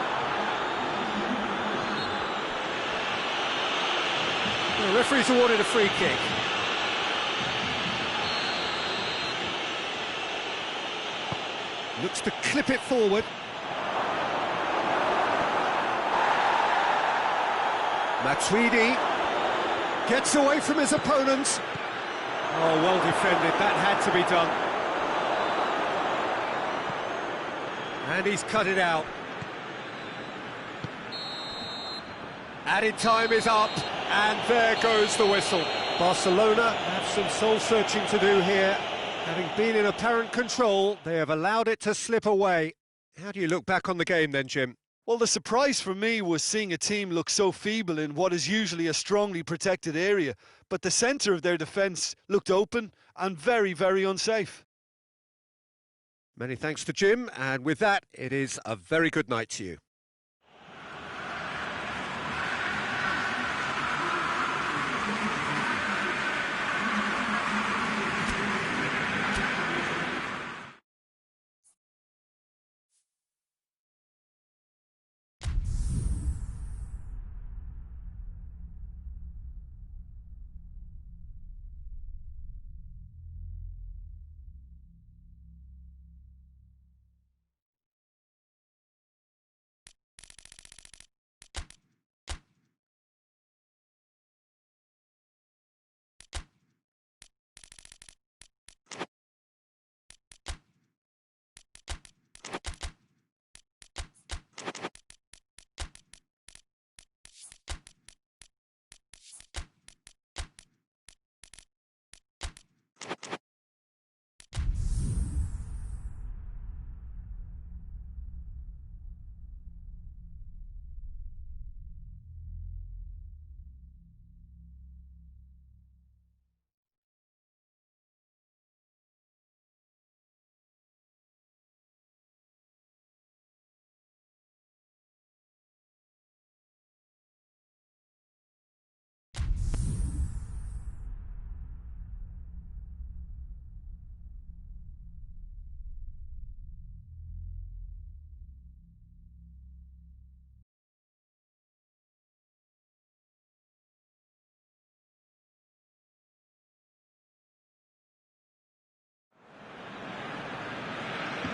The referee's awarded a free kick. Looks to clip it forward. Matuidi gets away from his opponent. Oh, well defended, that had to be done. And he's cut it out. Added time is up, and there goes the whistle. Barcelona have some soul-searching to do here. Having been in apparent control, they have allowed it to slip away. How do you look back on the game then, Jim? Well, the surprise for me was seeing a team look so feeble in what is usually a strongly protected area, but the centre of their defence looked open and very, very unsafe. Many thanks to Jim, and with that, it is a very good night to you.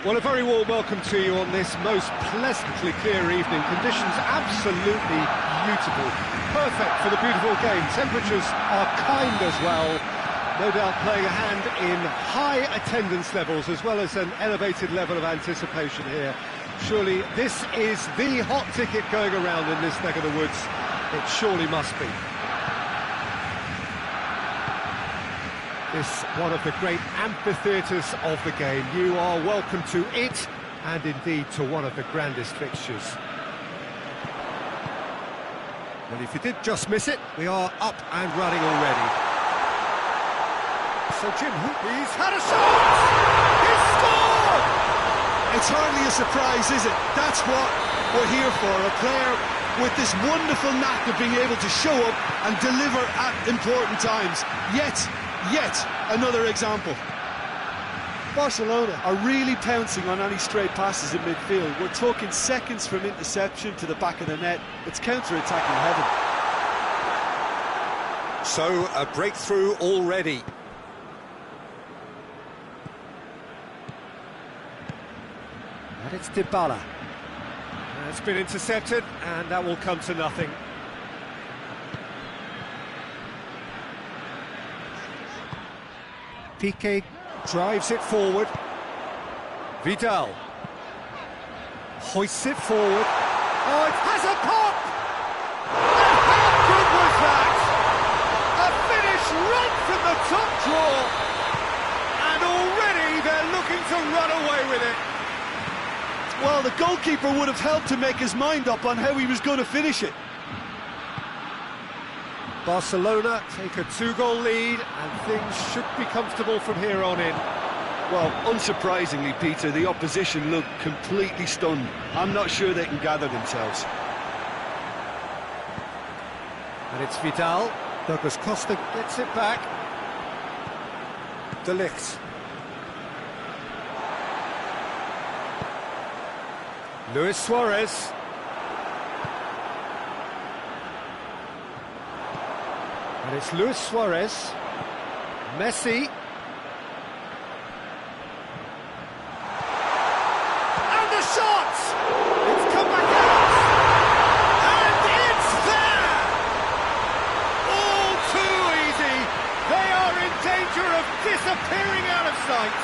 Well, a very warm welcome to you on this most pleasantly clear evening. Conditions absolutely beautiful. Perfect for the beautiful game. Temperatures are kind as well. No doubt playing a hand in high attendance levels as well as an elevated level of anticipation here. Surely this is the hot ticket going around in this neck of the woods. It surely must be. This one of the great amphitheatres of the game. You are welcome to it, and indeed to one of the grandest fixtures. Well, if you did just miss it, we are up and running already. So Jim, he's had a shot! He's scored! It's hardly a surprise, is it? That's what we're here for, a player with this wonderful knack of being able to show up and deliver at important times. Yet another example. Barcelona are really pouncing on any stray passes in midfield. We're talking seconds from interception to the back of the net. It's counter-attacking heaven. So, a breakthrough already. And it's Dybala. It's been intercepted, and that will come to nothing. Piqué drives it forward. Vidal hoists it forward. Oh, it has a pop! And how good was that? A finish right from the top drawer. And already they're looking to run away with it. Well, the goalkeeper would have helped to make his mind up on how he was going to finish it. Barcelona take a 2-goal lead, and things should be comfortable from here on in. Well, unsurprisingly, Peter, the opposition look completely stunned. I'm not sure they can gather themselves. And it's Vidal. Douglas Costa gets it back. De Ligt. Luis Suarez. And it's Luis Suarez. Messi. And the shot! It's come back out! And it's there! All too easy. They are in danger of disappearing out of sight.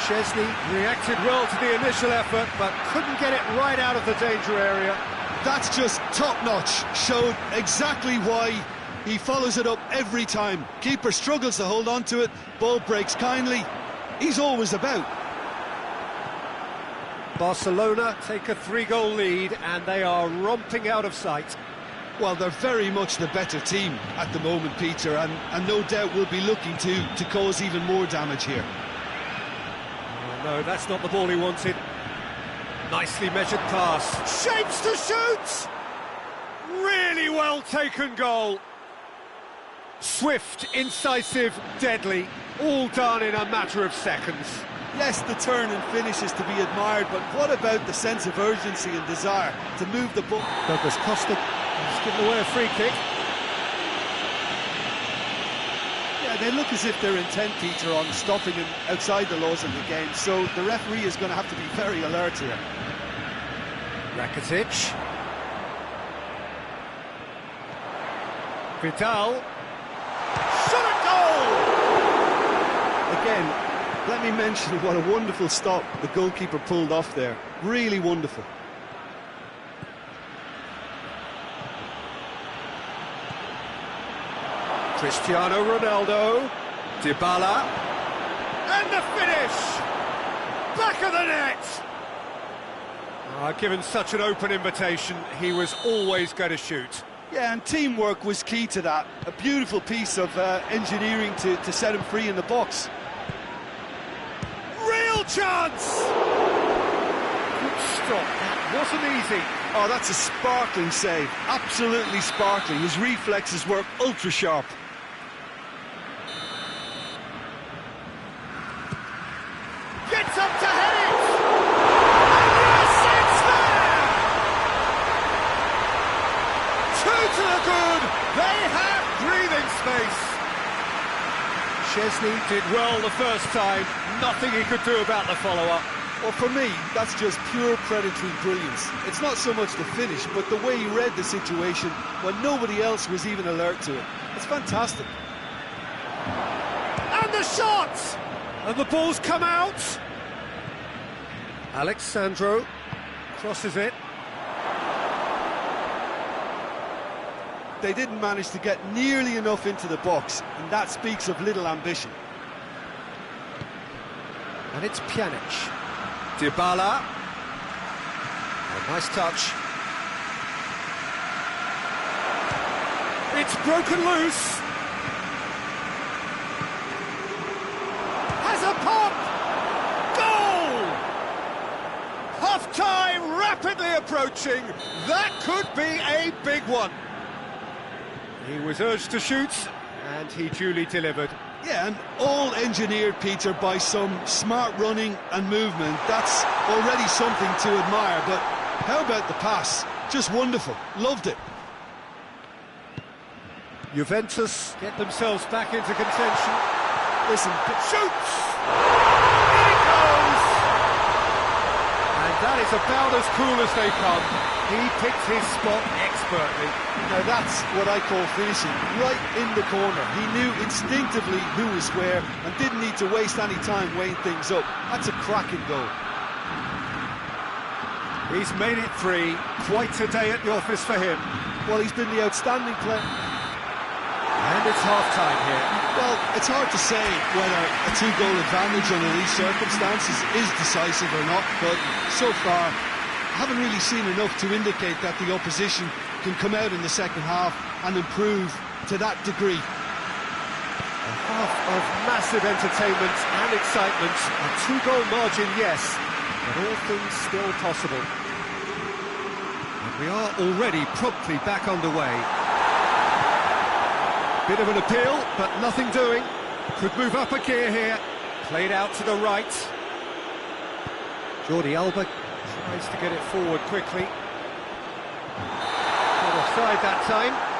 Szczesny reacted well to the initial effort, but couldn't get it right out of the danger area. That's just top-notch. Showed exactly why he follows it up every time. Keeper struggles to hold on to it, ball breaks kindly. He's always about. Barcelona take a 3-goal lead, and they are romping out of sight. Well, they're very much the better team at the moment, Peter, and no doubt will be looking to cause even more damage here. Oh, no, that's not the ball he wanted. Nicely measured pass. Shapes to shoot! Really well taken goal. Swift, incisive, deadly. All done in a matter of seconds. Yes, the turn and finish is to be admired, but what about the sense of urgency and desire to move the ball? Douglas Costa has given away a free kick. Yeah, they look as if they're intent, Peter, on stopping him outside the laws of the game, so the referee is going to have to be very alert here. Rakitic. Vidal. Shot at goal! Again, let me mention what a wonderful stop the goalkeeper pulled off there. Really wonderful. Cristiano Ronaldo. Dybala. And the finish! Back of the net! Given such an open invitation, he was always going to shoot. Yeah, and teamwork was key to that. A beautiful piece of engineering to set him free in the box. Real chance! Good stop. That wasn't easy. Oh, that's a sparkling save. Absolutely sparkling. His reflexes were ultra-sharp. Gets up to head it! And yes, it's there! Two to the good. They have breathing space. Chesney did well the first time, nothing he could do about the follow-up. Well, for me, that's just pure predatory brilliance. It's not so much the finish, but the way he read the situation when nobody else was even alert to it. It's fantastic. And the shot! And the ball's come out. Alexandro crosses it. They didn't manage to get nearly enough into the box, and that speaks of little ambition. And it's Pjanic. Dybala. Oh, nice touch. It's broken loose. Has a pop. Goal! Half-time rapidly approaching. That could be a big one. He was urged to shoot, and he duly delivered. Yeah, and all engineered, Peter, by some smart running and movement. That's already something to admire, but how about the pass? Just wonderful. Loved it. Juventus get themselves back into contention. Listen, Shoots! In it goes! And that is about as cool as they come. He picked his spot expertly. now that's what I call finishing, right in the corner. He knew instinctively who was where and didn't need to waste any time weighing things up. That's a cracking goal. He's made it three. Quite a day at the office for him. Well, he's been the outstanding player. And it's half-time here. Well, it's hard to say whether a two-goal advantage under these circumstances is decisive or not, but so far, I haven't really seen enough to indicate that the opposition can come out in the second half and improve to that degree. A half of massive entertainment and excitement. A two-goal margin, yes, but all things still possible. And we are already promptly back underway. Bit of an appeal, but nothing doing. Could move up a gear here. Played out to the right. Jordi Alba tries to get it forward quickly. Not offside that time.